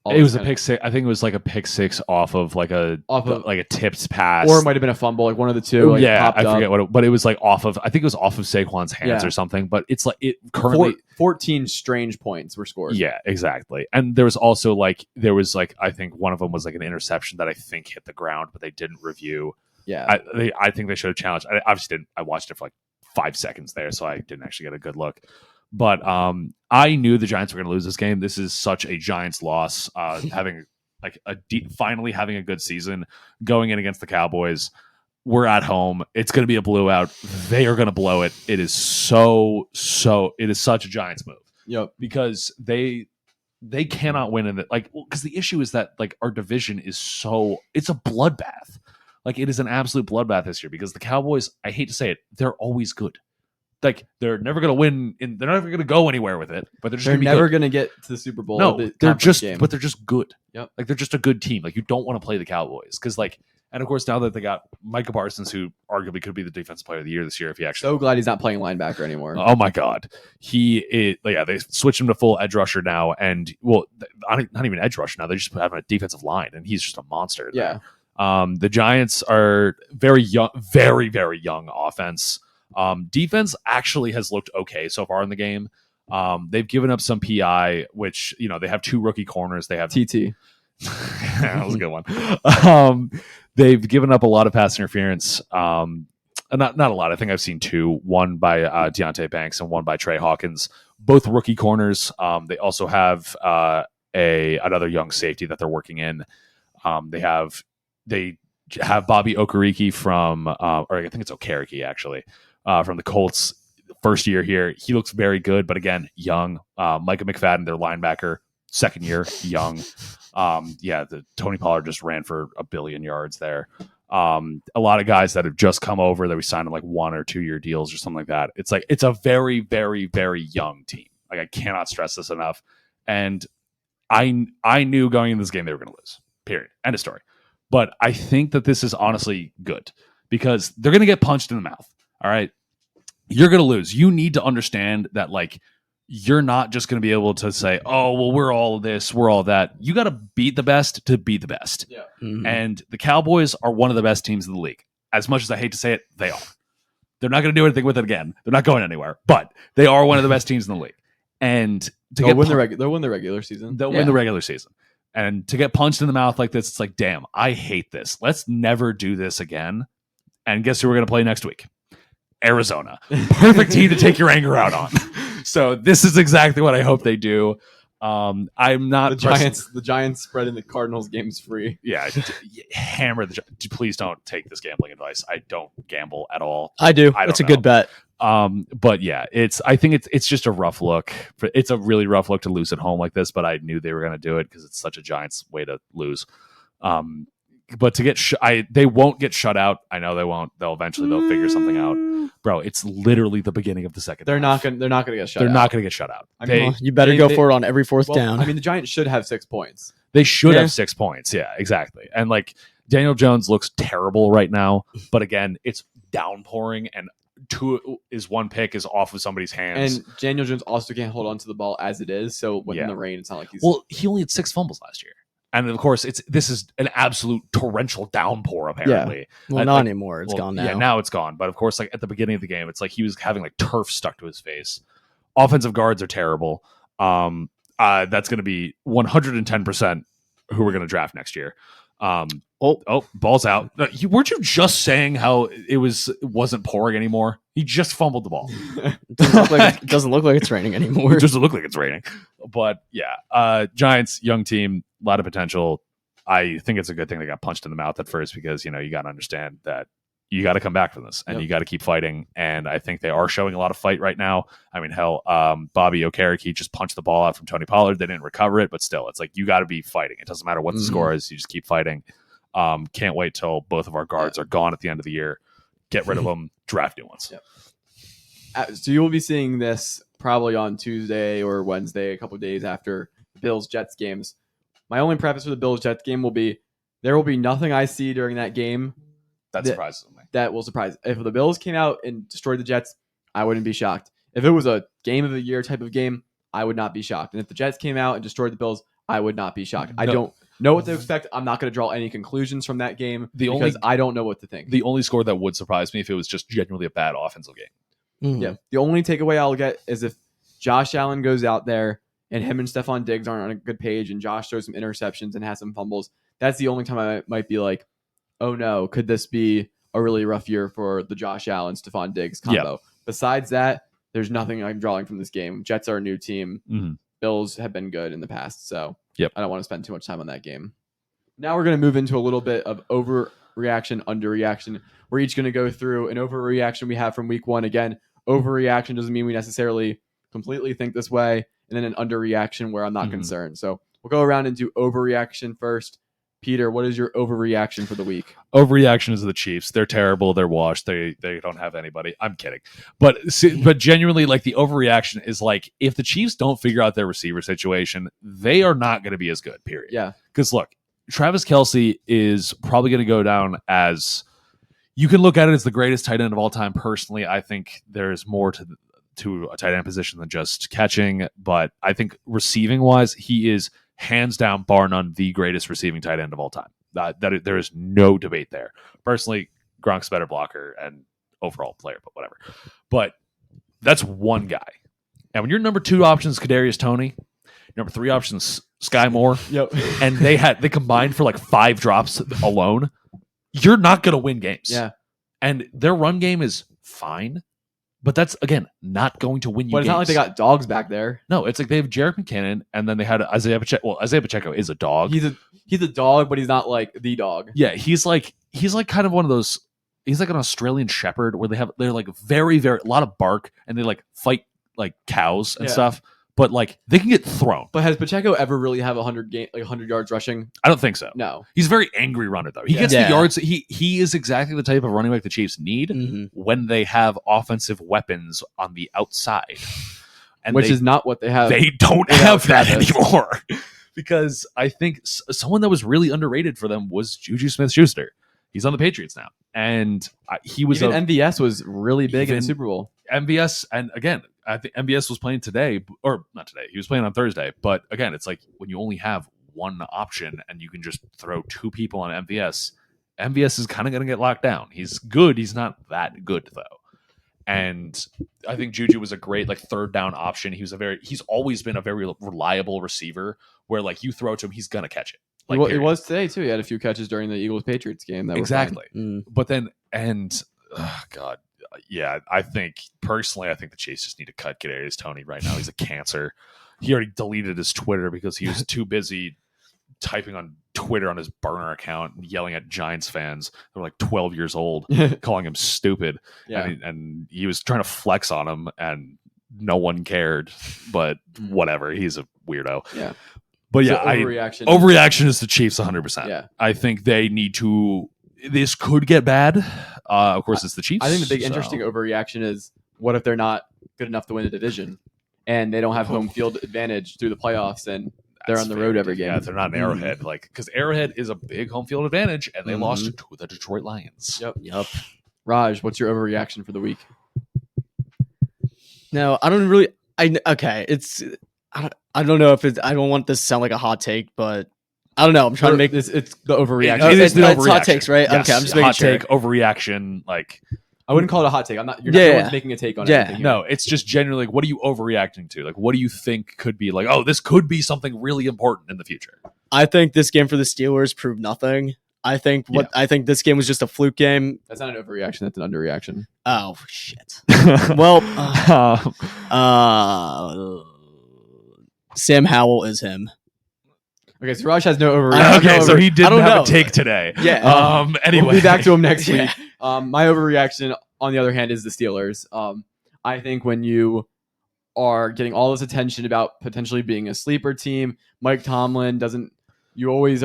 Speaker 2: It was a pick six. I think it was like a pick six off of a tipped pass,
Speaker 1: or it might have been a fumble, like one of the two. Like,
Speaker 2: yeah, I forget what, but it was like off of. I think it was off of Saquon's hands or something. But it's like it currently
Speaker 1: 14 strange points were scored.
Speaker 2: Yeah, exactly. And there was also I think one of them was like an interception that I think hit the ground, but they didn't review.
Speaker 1: Yeah,
Speaker 2: I think they should have challenged. I obviously didn't. I watched it for like 5 seconds there, so I didn't actually get a good look. But I knew the Giants were going to lose this game. This is such a Giants loss. Having like finally having a good season, going in against the Cowboys. We're at home. It's going to be a blowout. They are going to blow it. It is it is such a Giants move.
Speaker 1: Yep.
Speaker 2: Because they cannot win in it. Like, because the issue is that like our division is it's a bloodbath. Like, it is an absolute bloodbath this year because the Cowboys, I hate to say it, they're always good. Like, they're never going to win. They're never going to go anywhere with it. But they're
Speaker 1: never going to get to the Super Bowl.
Speaker 2: No, they're just good.
Speaker 1: Yep.
Speaker 2: Like, they're just a good team. Like, you don't want to play the Cowboys because and of course now that they got Micah Parsons, who arguably could be the defensive player of the year this year if he actually.
Speaker 1: So glad he's not playing linebacker anymore.
Speaker 2: Oh my God, they switched him to full edge rusher now, and not even edge rusher now. They just have a defensive line, and he's just a monster.
Speaker 1: Yeah.
Speaker 2: The Giants are very young, very very young offense. Defense actually has looked okay so far in the game. They've given up some PI, which they have 2 rookie corners. They have
Speaker 1: TT.
Speaker 2: That was a good one. They've given up a lot of pass interference. Not a lot. I think I've seen 2. One by Deontay Banks and one by Trey Hawkins. Both rookie corners. They also have another young safety that they're working in. They have Bobby Okereke from, or I think it's Okereke actually, from the Colts. First year here, he looks very good, but again, young. Micah McFadden, their linebacker, second year, young. The Tony Pollard just ran for 1 billion yards there. A lot of guys that have just come over that we signed on like 1 or 2 year deals or something like that. It's a very, very, very young team. Like, I cannot stress this enough. And I knew going into this game they were going to lose. Period. End of story. But I think that this is honestly good because they're going to get punched in the mouth. All right. You're going to lose. You need to understand that, like, you're not just going to be able to say, oh, well, we're all this, we're all that. You got to beat the best to be the best.
Speaker 1: Yeah.
Speaker 4: Mm-hmm.
Speaker 2: And the Cowboys are one of the best teams in the league. As much as I hate to say it, they are. They're not going to do anything with it again. They're not going anywhere, but they are one of the best teams in the league. And
Speaker 1: they'll win the regular season.
Speaker 2: They'll win the regular season. And to get punched in the mouth like this, it's like, damn, I hate this. Let's never do this again. And guess who we're going to play next week? Arizona. Perfect team to take your anger out on. So this is exactly what I hope they do. I'm not
Speaker 1: the Giants spreading the Cardinals games free.
Speaker 2: Yeah, hammer the. Please don't take this gambling advice. I don't gamble at all.
Speaker 4: I do. It's a good bet.
Speaker 2: But yeah, I think it's just a rough look. It's a really rough look to lose at home like this. But I knew they were going to do it because it's such a Giants way to lose. But to get they won't get shut out. I know they won't. They'll figure something out, bro. It's literally the beginning of the second.
Speaker 1: They're
Speaker 2: half.
Speaker 1: not gonna get shut.
Speaker 2: They're
Speaker 1: out.
Speaker 2: not gonna get shut out.
Speaker 1: I mean,
Speaker 4: you better go for it on every fourth down.
Speaker 1: I mean, the Giants should have 6 points.
Speaker 2: They should have 6 points. Yeah, exactly. And like Daniel Jones looks terrible right now, but again, it's downpouring and 1 pick is off of somebody's hands.
Speaker 1: And Daniel Jones also can't hold on to the ball as it is. So when in the rain, it's not like he's
Speaker 2: he only had 6 fumbles last year. And of course, this is an absolute torrential downpour. Apparently,
Speaker 4: yeah. Well, not anymore. It's gone now.
Speaker 2: Yeah, now it's gone. But of course, like at the beginning of the game, it's like he was having like turf stuck to his face. Offensive guards are terrible. That's going to be 110% who we're going to draft next year. Ball's out. Weren't you just saying how it wasn't pouring anymore? He just fumbled the ball.
Speaker 4: It doesn't look like it's raining anymore.
Speaker 2: It doesn't look like it's raining. But yeah, Giants, young team, a lot of potential. I think it's a good thing they got punched in the mouth at first because, you got to understand that you got to come back from this and you got to keep fighting. And I think they are showing a lot of fight right now. I mean, hell, Bobby Okereke just punched the ball out from Tony Pollard. They didn't recover it, but still, it's like you got to be fighting. It doesn't matter what the score is. You just keep fighting. Can't wait till both of our guards are gone at the end of the year. Get rid of them, draft new ones.
Speaker 1: Yep. So you will be seeing this probably on Tuesday or Wednesday, a couple of days after the Bills-Jets games. My only preface for the Bills-Jets game will be there will be nothing I see during that game
Speaker 2: That surprises me.
Speaker 1: that will surprise. If the Bills came out and destroyed the Jets, I wouldn't be shocked. If it was a game of the year type of game, I would not be shocked. And if the Jets came out and destroyed the Bills, I would not be shocked. I don't know what to expect. I'm not going to draw any conclusions from that game because I don't know what to think.
Speaker 2: The only score that would surprise me if it was just genuinely a bad offensive game.
Speaker 1: Yeah. The only takeaway I'll get is if Josh Allen goes out there and him and Stephon Diggs aren't on a good page and Josh throws some interceptions and has some fumbles. That's the only time I might be like, oh no, could this be a really rough year for the Josh Allen, Stephon Diggs combo?
Speaker 2: Yep.
Speaker 1: Besides that, there's nothing I'm drawing from this game. Jets are a new team.
Speaker 2: Mm-hmm.
Speaker 1: Bills have been good in the past, so
Speaker 2: yep.
Speaker 1: I don't want to spend too much time on that game. Now we're going to move into a little bit of overreaction, underreaction. We're each going to go through an overreaction we have from week one. Again, overreaction doesn't mean we necessarily completely think this way, and then an underreaction where I'm not concerned. So we'll go around and do overreaction first. Peter, what is your overreaction for the week?
Speaker 2: Overreaction is the Chiefs. They're terrible. They're washed. They don't have anybody. I'm kidding. But genuinely, like, the overreaction is like, if the Chiefs don't figure out their receiver situation, they are not going to be as good, period.
Speaker 1: Yeah.
Speaker 2: Because look, Travis Kelce is probably going to go down as, you can look at it as the greatest tight end of all time. Personally, I think there's more to a tight end position than just catching. But I think receiving wise, he is hands down, bar none, the greatest receiving tight end of all time. There is no debate there. Personally, Gronk's a better blocker and overall player, but whatever. But that's one guy. And when your number 2 option is Kadarius Toney, number 3 option is Sky Moore, and they combined for like 5 drops alone, you're not going to win games.
Speaker 1: Yeah.
Speaker 2: And their run game is fine. But that's, again, not going to win you games.
Speaker 1: But it's not like they got dogs back there.
Speaker 2: No, it's like they have Jerick McKinnon, and then they had Isaiah Pacheco. Well, Isaiah Pacheco is a dog.
Speaker 1: He's a dog, but he's not like the dog.
Speaker 2: Yeah, he's like kind of one of those. He's like an Australian Shepherd where they're like very, very a lot of bark, and they like fight like cows and stuff. But like they can get thrown.
Speaker 1: But has Pacheco ever really have 100 yards rushing?
Speaker 2: I don't think so.
Speaker 1: No.
Speaker 2: He's a very angry runner though. He gets the yards. He is exactly the type of running back the Chiefs need when they have offensive weapons on the outside. And
Speaker 1: which is not what they have.
Speaker 2: They don't have that anymore. Because I think someone that was really underrated for them was Juju Smith-Schuster. He's on the Patriots now. And he was
Speaker 1: even MVS was really big in the Super Bowl.
Speaker 2: MVS, and again, I think MVS was playing today, or not today. He was playing on Thursday. But again, it's like when you only have one option and you can just throw 2 people on MVS is kind of going to get locked down. He's good. He's not that good though. And I think Juju was a great like third down option. He's always been a very reliable receiver where like you throw it to him, he's going to catch it. Like,
Speaker 1: it was today too. He had a few catches during the Eagles-Patriots game.
Speaker 2: Exactly. But then, God, yeah, I think the Chiefs just need to cut Kadarius Toney right now. He's a cancer. He already deleted his Twitter because he was too busy typing on Twitter on his burner account and yelling at Giants fans who were like 12 years old, calling him stupid.
Speaker 1: Yeah.
Speaker 2: And he was trying to flex on him and no one cared, but whatever. He's a weirdo.
Speaker 1: Yeah.
Speaker 2: But yeah,
Speaker 1: overreaction.
Speaker 2: Overreaction is the Chiefs 100%.
Speaker 1: Yeah.
Speaker 2: I think they need to. This could get bad. Of course, it's the Chiefs.
Speaker 1: I think the big interesting overreaction is what if they're not good enough to win a division and they don't have home field advantage through the playoffs and they're on the road every game.
Speaker 2: Yeah, they're not in Arrowhead. Like, because Arrowhead is a big home field advantage and they lost to the Detroit Lions.
Speaker 1: Yep. Raj, what's your overreaction for the week?
Speaker 4: No, I don't really. I don't know if it's. I don't want this to sound like a hot take, but I don't know. I'm trying to make
Speaker 1: this. It's the overreaction.
Speaker 2: It is the overreaction.
Speaker 4: It's hot takes, right?
Speaker 2: Yes,
Speaker 4: okay, I'm just making
Speaker 2: hot
Speaker 4: sure.
Speaker 2: take, overreaction. Like,
Speaker 1: I wouldn't call it a hot take. I'm not. You're not the one making a take on anything.
Speaker 2: No, it's just genuinely like, what are you overreacting to? Like, what do you think could be like? Oh, this could be something really important in the future.
Speaker 4: I think this game for the Steelers proved nothing. I think this game was just a fluke game.
Speaker 1: That's not an overreaction. That's an underreaction.
Speaker 4: Oh shit. Well, Sam Howell is him.
Speaker 1: Okay, so Raj has no overreaction.
Speaker 2: Okay, so he didn't have a take today.
Speaker 4: Yeah.
Speaker 2: Anyway,
Speaker 1: we'll be back to him next week. My overreaction, on the other hand, is the Steelers. I think when you are getting all this attention about potentially being a sleeper team, Mike Tomlin doesn't You always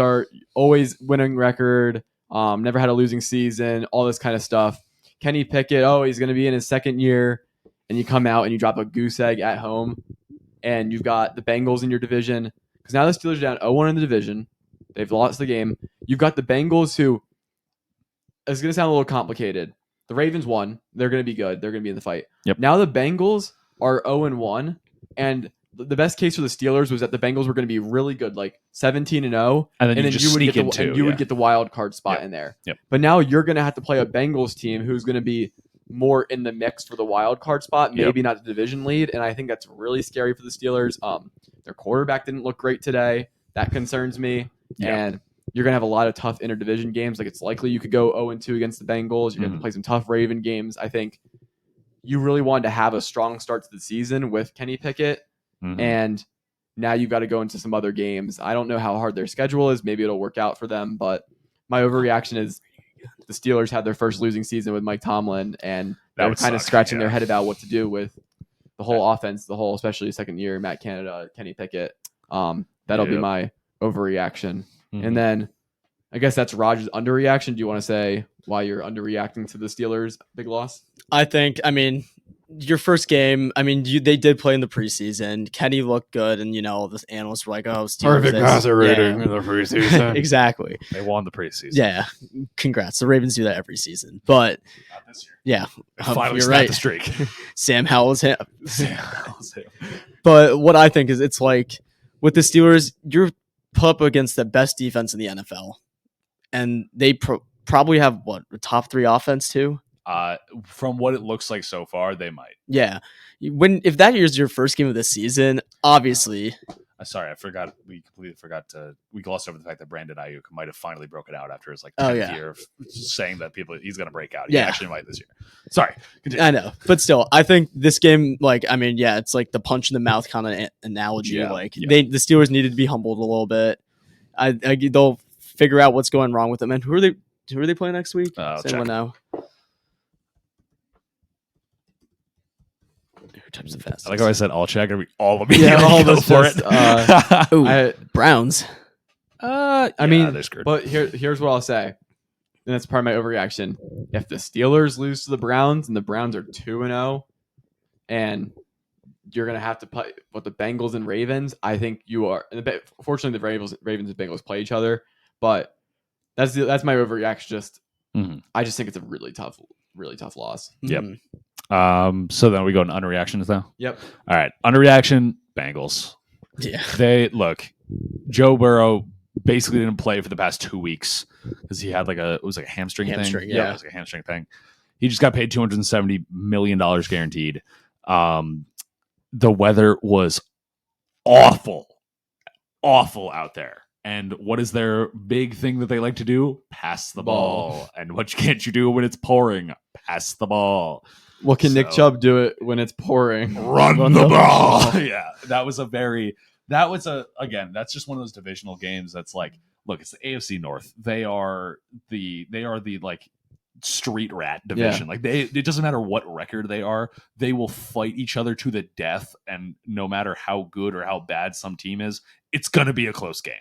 Speaker 1: winning record. Never had a losing season. All this kind of stuff. Kenny Pickett. Oh, he's going to be in his second year, and you come out and you drop a goose egg at home, and you've got the Bengals in your division because now the Steelers are down 0-1 in the division. They've lost the game. You've got the Bengals who. It's going to sound a little complicated. The Ravens won. They're going to be good. They're going to be in the fight.
Speaker 2: Yep.
Speaker 1: Now the Bengals are 0-1, and the best case for the Steelers was that the Bengals were going to be really good, like 17-0,
Speaker 2: and then you
Speaker 1: would get the wild card spot in there.
Speaker 2: Yep.
Speaker 1: But now you're going to have to play a Bengals team who's going to be more in the mix for the wild card spot, maybe not the division lead, and I think that's really scary for the Steelers. Their quarterback didn't look great today. That concerns me, and you're going to have a lot of tough interdivision games. Like it's likely you could go 0-2 against the Bengals. You're going to play some tough Raven games. I think you really wanted to have a strong start to the season with Kenny Pickett, and now you've got to go into some other games. I don't know how hard their schedule is. Maybe it'll work out for them, but my overreaction is the Steelers had their first losing season with Mike Tomlin, and they were kind of scratching their head about what to do with the whole offense, especially second year, Matt Canada, Kenny Pickett. That'll be my overreaction. And then I guess that's Rodgers' underreaction. Do you want to say why you're underreacting to the Steelers' big loss?
Speaker 4: Your first game, they did play in the preseason. Kenny looked good, and, the analysts were like, oh, Steelers.
Speaker 2: Perfect passer rating in the preseason.
Speaker 4: Exactly.
Speaker 2: They won the preseason.
Speaker 4: Yeah. Congrats. The Ravens do that every season. But,
Speaker 2: not this year.
Speaker 4: Yeah.
Speaker 2: Finally snapped the streak.
Speaker 4: Sam Howell's him. But what I think is it's like, with the Steelers, you're put up against the best defense in the NFL, and they probably have a top 3 offense too.
Speaker 2: From what it looks like so far, they might.
Speaker 4: Yeah, if that is your first game of the season, obviously.
Speaker 2: Sorry, I forgot. We completely forgot we glossed over the fact that Brandon Ayuk might have finally broken out after his 10th year of saying that he's going to break out. He actually might this year. Sorry, continue.
Speaker 4: I know, but still, I think this game, it's like the punch in the mouth kind of analogy. The Steelers needed to be humbled a little bit. They'll figure out what's going wrong with them. And who are they playing next week? Does anyone know? Who types the fastest?
Speaker 2: I like how I said all check. All of me.
Speaker 1: Yeah, all of us
Speaker 2: for it.
Speaker 4: Browns.
Speaker 1: They're screwed. But here's what I'll say, and that's part of my overreaction. If the Steelers lose to the Browns and the Browns are 2-0, and you're gonna have to play with the Bengals and Ravens, I think you are. Fortunately, the Ravens and Bengals play each other, but that's my overreaction. I just think it's a really tough loss.
Speaker 2: Yep. So then we go to underreactions now.
Speaker 1: Yep.
Speaker 2: All right. Underreaction, Bengals.
Speaker 4: Yeah.
Speaker 2: Joe Burrow basically didn't play for the past 2 weeks because he had it was a hamstring thing.
Speaker 4: Yeah.
Speaker 2: It was a hamstring thing. He just got paid $270 million guaranteed. The weather was awful out there. And what is their big thing that they like to do? Pass the ball. And what can't you do when it's pouring? Pass the ball.
Speaker 1: Well, can Nick Chubb do it when it's pouring?
Speaker 2: Run the ball. Yeah, that's just one of those divisional games that's like, look, it's the AFC North. They are the street rat division. It doesn't matter what record they are, they will fight each other to the death, and no matter how good or how bad some team is, it's gonna be a close game.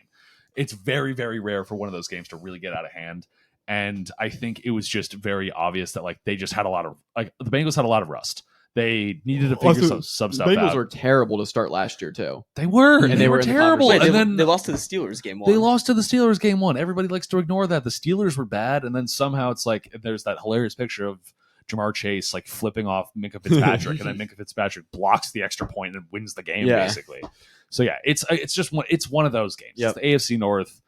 Speaker 2: It's very, very rare for one of those games to really get out of hand. And I think it was just very obvious that they just had a lot of the Bengals had a lot of rust. They needed to figure some stuff out.
Speaker 1: The Bengals were terrible to start last year too.
Speaker 2: They were, and they were terrible.
Speaker 4: Wait,
Speaker 2: and then
Speaker 4: they lost to the Steelers game 1.
Speaker 2: They lost to the Steelers game 1. Everybody likes to ignore that. The Steelers were bad, and then somehow it's there's that hilarious picture of Jamar Chase flipping off Minkah Fitzpatrick, and then Minkah Fitzpatrick blocks the extra point and wins the game basically. So yeah, it's one of those games. Yep. It's the AFC North.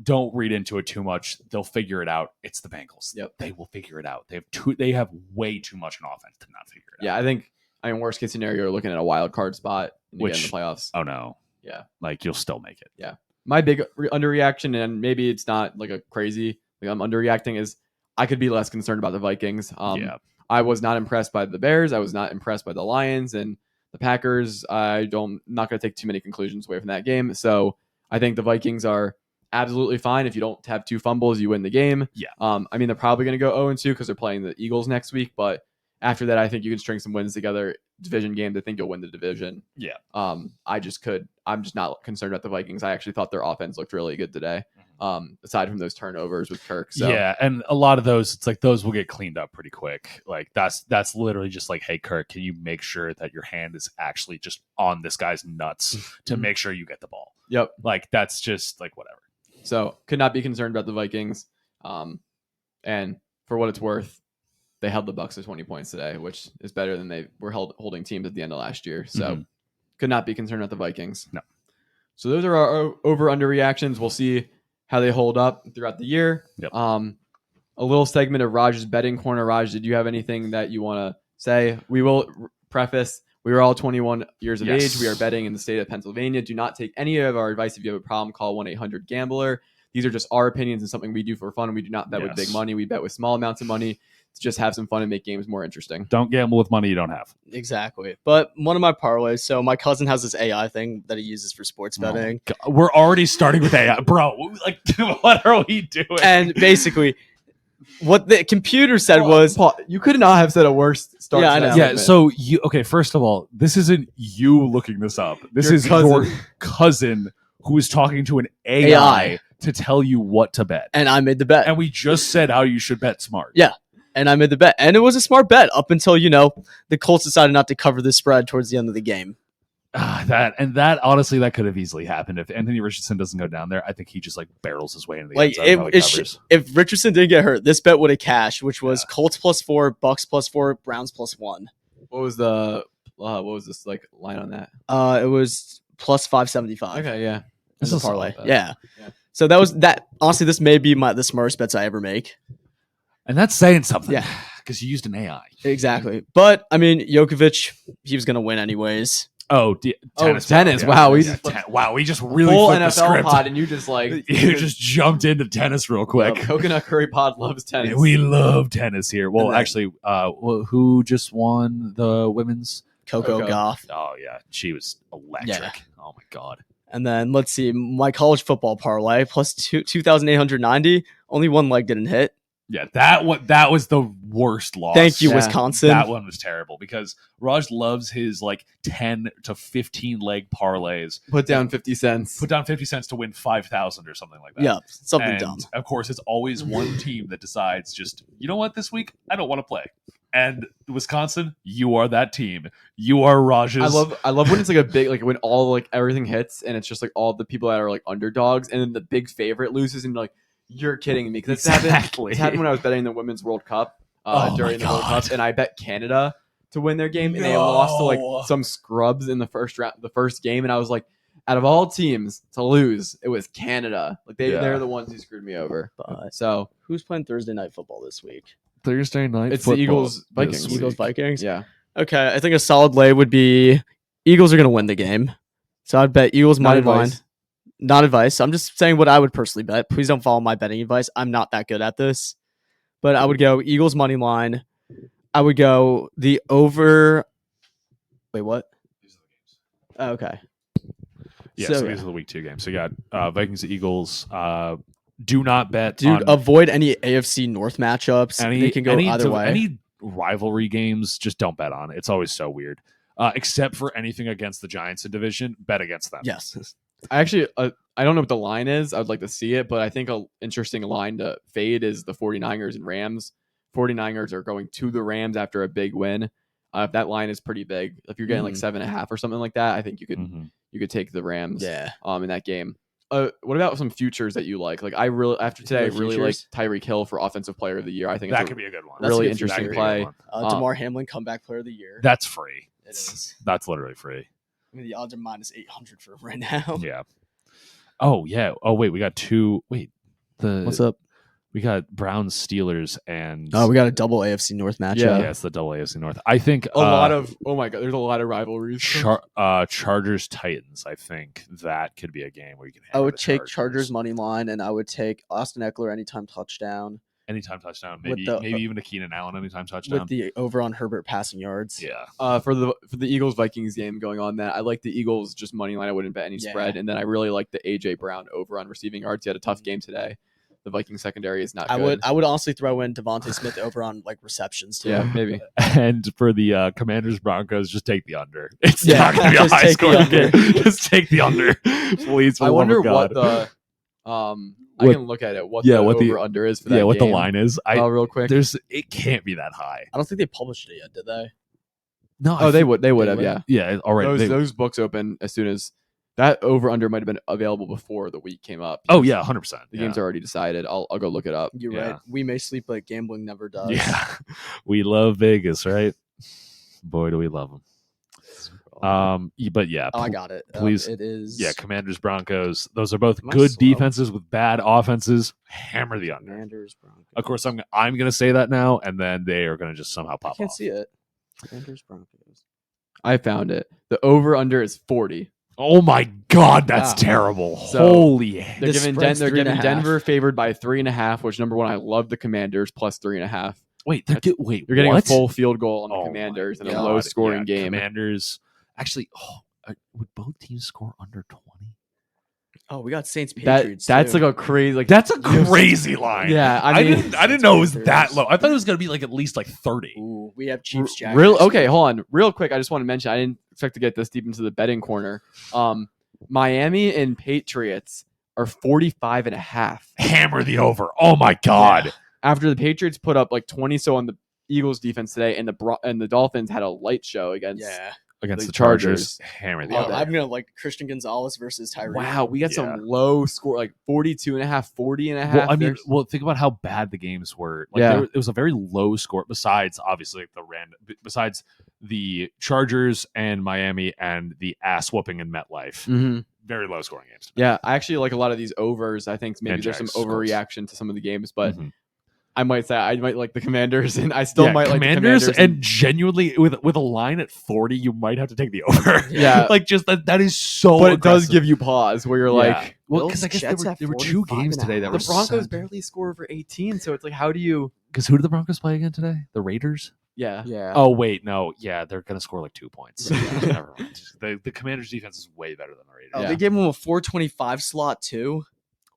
Speaker 2: Don't read into it too much. They'll figure it out. It's the Bengals.
Speaker 1: Yep.
Speaker 2: They will figure it out. They have way too much in offense to not figure it out.
Speaker 1: Yeah, I think worst case scenario, you're looking at a wild card spot in the playoffs.
Speaker 2: Oh no.
Speaker 1: Yeah.
Speaker 2: You'll still make it.
Speaker 1: Yeah. My big underreaction, and maybe it's not a crazy, I'm underreacting, is I could be less concerned about the Vikings. I was not impressed by the Bears. I was not impressed by the Lions and the Packers. I'm not going to take too many conclusions away from that game. So I think the Vikings are absolutely fine. If you don't have 2 fumbles, you win the game.
Speaker 2: Yeah.
Speaker 1: They're probably going to go 0-2 because they're playing the Eagles next week. But after that, I think you can string some wins together. Division games, I think you'll win the division.
Speaker 2: Yeah.
Speaker 1: I'm just not concerned about the Vikings. I actually thought their offense looked really good today. Aside from those turnovers with Kirk. So.
Speaker 2: Yeah, and a lot of those, it's like those will get cleaned up pretty quick. Like that's literally just like, hey Kirk, can you make sure that your hand is actually just on this guy's nuts to make sure you get the ball?
Speaker 1: Yep.
Speaker 2: Like that's just like whatever.
Speaker 1: So could not be concerned about the Vikings. And for what it's worth, they held the Bucks to 20 points today, which is better than they were holding teams at the end of last year. So could not be concerned about the Vikings.
Speaker 2: No.
Speaker 1: So those are our over-under reactions. We'll see how they hold up throughout the year.
Speaker 2: Yep.
Speaker 1: A little segment of Raj's betting corner. Raj, did you have anything that you want to say? We will preface, we are all 21 years of age. We are betting in the state of Pennsylvania. Do not take any of our advice. If you have a problem, call 1-800-GAMBLER. These are just our opinions and something we do for fun. We do not bet with big money. We bet with small amounts of money to just have some fun and make games more interesting.
Speaker 2: Don't gamble with money you don't have.
Speaker 4: Exactly. But one of my parlays, so my cousin has this AI thing that he uses for sports betting.
Speaker 2: Oh, we're already starting with AI. Bro, like, what are we doing?
Speaker 4: And basically, what the computer said was...
Speaker 1: Paul, you could not have said a worse start.
Speaker 4: Yeah,
Speaker 1: to
Speaker 4: I
Speaker 1: that
Speaker 4: know.
Speaker 1: segment.
Speaker 2: So okay, first of all, this isn't you looking this up. This is your cousin who is talking to an AI to tell you what to bet.
Speaker 4: And I made the bet.
Speaker 2: And we just said how you should bet smart.
Speaker 4: Yeah. And I made the bet. And it was a smart bet up until, the Colts decided not to cover the spread towards the end of the game.
Speaker 2: That honestly, that could have easily happened. If Anthony Richardson doesn't go down there, I think he just barrels his way into the end zone.
Speaker 4: If Richardson didn't get hurt, this bet would have cashed, which was Colts +4, Bucks +4, Browns +1.
Speaker 1: What was this line on that?
Speaker 4: It was +575.
Speaker 1: Okay, yeah.
Speaker 4: This is a parlay. Yeah. So that was that. Honestly, this may be the smartest bets I ever make.
Speaker 2: And that's saying something.
Speaker 4: Yeah.
Speaker 2: Because you used an AI.
Speaker 4: Exactly. But, Djokovic, he was going to win anyways.
Speaker 2: Tennis.
Speaker 1: Tennis.
Speaker 2: Yeah.
Speaker 1: Wow.
Speaker 2: We just really
Speaker 1: full
Speaker 2: flipped the
Speaker 1: NFL
Speaker 2: script.
Speaker 1: pod and you just
Speaker 2: you just jumped into tennis real quick.
Speaker 1: Coconut Curry Pod loves tennis.
Speaker 2: We love tennis here. Well, actually, who just won the women's?
Speaker 4: Coco Gauff.
Speaker 2: Oh, yeah. She was electric. Yeah. Oh, my God.
Speaker 4: And then, let's see, my college football parlay, plus 2,890. Only one leg didn't hit.
Speaker 2: Yeah, that was the worst loss.
Speaker 4: Thank you, Wisconsin.
Speaker 2: That one was terrible because Raj loves his 10 to 15 leg parlays.
Speaker 1: Put down 50 cents.
Speaker 2: Put down 50 cents to win 5,000 or something like that.
Speaker 4: Yeah, something dumb.
Speaker 2: Of course, it's always one team that decides just, you know what, this week I don't want to play. And Wisconsin, you are that team. You are Raj's.
Speaker 1: I love when it's a big when all everything hits and it's just all the people that are underdogs and then the big favorite loses and you're you're kidding me. Because it's happened when I was betting the Women's World Cup during the World Cup, and I bet Canada to win their game, and they lost to some scrubs in the first round, the first game, and I was like, out of all teams to lose, it was Canada. They're the ones who screwed me over. So
Speaker 4: who's playing Thursday night football this week?
Speaker 2: Thursday night.
Speaker 1: It's the Eagles Vikings.
Speaker 4: Eagles Vikings.
Speaker 1: Yeah.
Speaker 4: Okay, I think a solid lay would be Eagles are going to win the game, so I'd bet Eagles money line. Not advice. I'm just saying what I would personally bet. Please don't follow my betting advice. I'm not that good at this. But I would go Eagles money line. I would go the over. Wait, what? Oh, okay.
Speaker 2: Yeah, so these are the week 2 games. So you got Vikings, Eagles. Do not bet.
Speaker 4: Avoid any AFC North matchups. They can go either way.
Speaker 2: Any rivalry games, just don't bet on. It's always so weird. Except for anything against the Giants in division, bet against them.
Speaker 4: Yes.
Speaker 1: I actually, I don't know what the line is. I would like to see it, but I think an interesting line to fade is the 49ers and Rams. 49ers are going to the Rams after a big win. If that line is pretty big, if you're getting 7.5 or something like that, I think you could take the Rams.
Speaker 4: Yeah.
Speaker 1: In that game. What about some futures that you like? I really after today, I really like Tyreek Hill for Offensive Player of the Year. I think
Speaker 2: that could be a good one.
Speaker 1: Really interesting play.
Speaker 4: Damar Hamlin, Comeback Player of the Year.
Speaker 2: That's free.
Speaker 4: It is.
Speaker 2: That's literally free.
Speaker 4: The odds are -800 for him right now.
Speaker 2: Yeah. Oh yeah. Oh wait, we got 2. Wait,
Speaker 4: what's up?
Speaker 2: We got Browns, Steelers, and
Speaker 4: we got a double AFC North matchup.
Speaker 2: Yeah, it's the double AFC North. I think
Speaker 1: a lot of there's a lot of rivalries.
Speaker 2: Chargers, Titans. I think that could be a game where you can.
Speaker 4: I would take Chargers money line, and I would take Austin Eckler anytime touchdown.
Speaker 2: Anytime touchdown, maybe even a Keenan Allen anytime touchdown
Speaker 4: with the over on Herbert passing yards.
Speaker 2: Yeah.
Speaker 1: For the Eagles Vikings game going on that, I like the Eagles just money line. I wouldn't bet any spread, and then I really like the AJ Brown over on receiving yards. He had a tough game today, the Viking secondary is not
Speaker 4: I
Speaker 1: good.
Speaker 4: would honestly throw in Devontae Smith over on like receptions too.
Speaker 1: Yeah, maybe.
Speaker 2: And for the Commanders Broncos, just take the under. It's
Speaker 4: Yeah,
Speaker 2: not going to be a
Speaker 4: just
Speaker 2: high
Speaker 4: take
Speaker 2: score
Speaker 4: the under.
Speaker 2: game. Just take the under, please. For
Speaker 1: I
Speaker 2: the love
Speaker 1: wonder
Speaker 2: of God.
Speaker 1: what the I
Speaker 2: What-
Speaker 1: can look at it. What
Speaker 2: yeah,
Speaker 1: the
Speaker 2: what the-
Speaker 1: over under is for that.
Speaker 2: what the
Speaker 1: game.
Speaker 2: line is.
Speaker 1: Real quick.
Speaker 2: It can't be that high.
Speaker 4: I don't think they published it yet, did they?
Speaker 2: No,
Speaker 1: Oh, they would have.
Speaker 4: would.
Speaker 1: Yeah.
Speaker 2: Yeah, already.
Speaker 1: Those books open as soon as that over under might have been available before the week came up.
Speaker 2: Oh yeah, 100%.
Speaker 1: The game's already decided. I'll go look it up.
Speaker 4: You're
Speaker 2: Yeah.
Speaker 4: right. We may sleep, but gambling never does.
Speaker 2: Yeah, we love Vegas, right? Boy, do we love them. But yeah,
Speaker 4: Oh, I got it.
Speaker 2: please-
Speaker 4: It is.
Speaker 2: yeah. Commanders, Broncos. Those are both
Speaker 4: Am I
Speaker 2: good
Speaker 4: slow?
Speaker 2: defenses with bad offenses. Hammer the under.
Speaker 4: Commanders, Broncos.
Speaker 2: Of course, I'm going to say that now, and then they are going to just somehow
Speaker 4: I
Speaker 2: pop
Speaker 4: can't
Speaker 2: off.
Speaker 4: see it. Commanders, Broncos.
Speaker 1: I found it. The over under is 40.
Speaker 2: Oh my God, that's
Speaker 4: Wow.
Speaker 2: terrible!
Speaker 1: So,
Speaker 2: Holy,
Speaker 1: They're
Speaker 4: This
Speaker 1: giving
Speaker 4: spread's
Speaker 1: they're giving
Speaker 4: 3.5.
Speaker 1: Denver favored by 3.5. Which number one? I love the Commanders plus 3.5.
Speaker 2: wait, wait,
Speaker 1: You're getting
Speaker 2: what?
Speaker 1: a full field goal on the
Speaker 2: Oh my
Speaker 1: Commanders in a
Speaker 2: God,
Speaker 1: low scoring
Speaker 2: yeah,
Speaker 1: game.
Speaker 2: Commanders. Actually, would both teams score under 20?
Speaker 4: Oh, we got Saints Patriots.
Speaker 1: That's
Speaker 4: too.
Speaker 1: like a crazy
Speaker 2: That's a crazy line.
Speaker 1: Yeah,
Speaker 2: I
Speaker 1: mean,
Speaker 2: didn't know it was
Speaker 4: Panthers.
Speaker 2: that low. I thought it was gonna be like at least like 30.
Speaker 4: Ooh, we have Chiefs. Jaguars.
Speaker 1: real okay. Hold on, real quick. I just want to mention I didn't expect to get this deep into the betting corner. Miami and Patriots are 45.5.
Speaker 2: Hammer the over. Oh my God.
Speaker 1: After the Patriots put up like 20 so on the Eagles defense today, and the Dolphins had a light show against.
Speaker 4: Yeah.
Speaker 2: Against
Speaker 1: The
Speaker 2: the Chargers. Hammer the
Speaker 4: Oh,
Speaker 2: over.
Speaker 4: I'm gonna like Christian Gonzalez versus Tyree.
Speaker 1: Wow, we got
Speaker 2: Yeah.
Speaker 1: some low score like 42.5, 40.5.
Speaker 2: Well, I mean,
Speaker 1: There's-
Speaker 2: think about how bad the games were. Like,
Speaker 1: Yeah.
Speaker 2: it was a very low score. Besides, obviously, besides the Chargers and Miami and the ass whooping in MetLife,
Speaker 1: Mhm.
Speaker 2: very low scoring games.
Speaker 1: Yeah, I actually like a lot of these overs. I think maybe
Speaker 2: And
Speaker 1: there's some
Speaker 2: Jags, of course.
Speaker 1: overreaction to some of the games, but
Speaker 2: Mhm.
Speaker 1: I might say I might like the Commanders, and I still
Speaker 2: Yeah,
Speaker 1: might like the
Speaker 2: Commanders,
Speaker 1: Commanders.
Speaker 2: and genuinely with a line at 40, you might have to take the over.
Speaker 1: Yeah.
Speaker 2: like just that is so.
Speaker 1: but it does
Speaker 2: aggressive.
Speaker 1: give you pause where you're
Speaker 2: Yeah.
Speaker 1: like,
Speaker 2: well,
Speaker 4: Bills,
Speaker 2: because I guess
Speaker 4: Jets at
Speaker 2: there were two
Speaker 4: 45
Speaker 2: games
Speaker 4: and a
Speaker 2: today that
Speaker 4: half.
Speaker 2: were
Speaker 1: the Broncos
Speaker 2: sad.
Speaker 1: barely score over 18, so it's like, how do you?
Speaker 2: Because who did the Broncos play again today? The Raiders.
Speaker 1: Yeah,
Speaker 4: Yeah.
Speaker 2: Oh wait, no, yeah, they're gonna score like 2 points. Never mind. The Commanders' defense is way better than the Raiders.
Speaker 4: Oh,
Speaker 1: Yeah.
Speaker 4: they gave him a 425 slot too.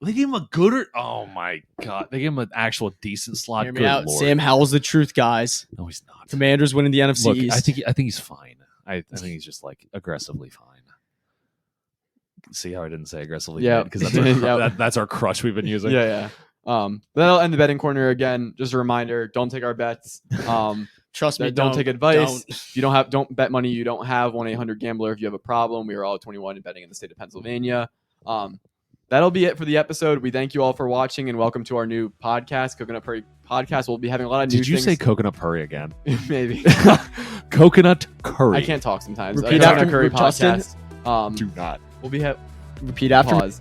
Speaker 2: They gave him a gooder. Oh my God, they gave him an actual decent slot.
Speaker 4: Hear me
Speaker 2: Good
Speaker 4: out.
Speaker 2: Lord.
Speaker 4: Sam Howell's the truth, guys.
Speaker 2: No, he's not.
Speaker 4: Commanders winning the NFC
Speaker 2: Look,
Speaker 4: East.
Speaker 2: I think he's fine. I think he's just like aggressively fine. See how I didn't say aggressively?
Speaker 1: Yeah.
Speaker 2: Because that's, our
Speaker 1: Yeah.
Speaker 2: that's our crush we've been using.
Speaker 1: yeah. That'll end the betting corner again. Just a reminder: don't take our bets.
Speaker 4: Trust me.
Speaker 1: Don't take advice.
Speaker 4: Don't.
Speaker 1: If you don't bet money you don't have. 1-800-GAMBLER if you have a problem. We are all 21 and betting in the state of Pennsylvania. That'll be it for the episode. We thank you all for watching and welcome to our new podcast, Coconut Prairie Podcast. We'll be having a lot of new
Speaker 2: Did you
Speaker 1: things.
Speaker 2: say coconut curry again?
Speaker 1: Maybe.
Speaker 2: Coconut curry.
Speaker 1: I can't talk sometimes.
Speaker 4: Repeat
Speaker 1: Coconut
Speaker 4: after
Speaker 1: Curry
Speaker 4: Justin.
Speaker 1: Podcast.
Speaker 2: Do not.
Speaker 1: We'll be
Speaker 4: Repeat after me.
Speaker 1: pause.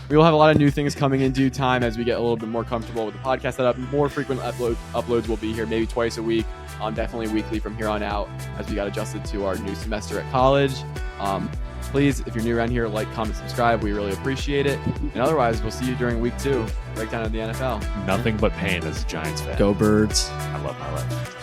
Speaker 1: We will have a lot of new things coming in due time as we get a little bit more comfortable with the podcast setup. More frequent uploads will be here, maybe twice a week. Definitely weekly from here on out as we got adjusted to our new semester at college. Please, if you're new around here, like, comment, subscribe. We really appreciate it. And otherwise, we'll see you during week 2, breakdown of the NFL.
Speaker 2: Nothing but pain as a Giants fan.
Speaker 4: Go Birds.
Speaker 2: I love my life.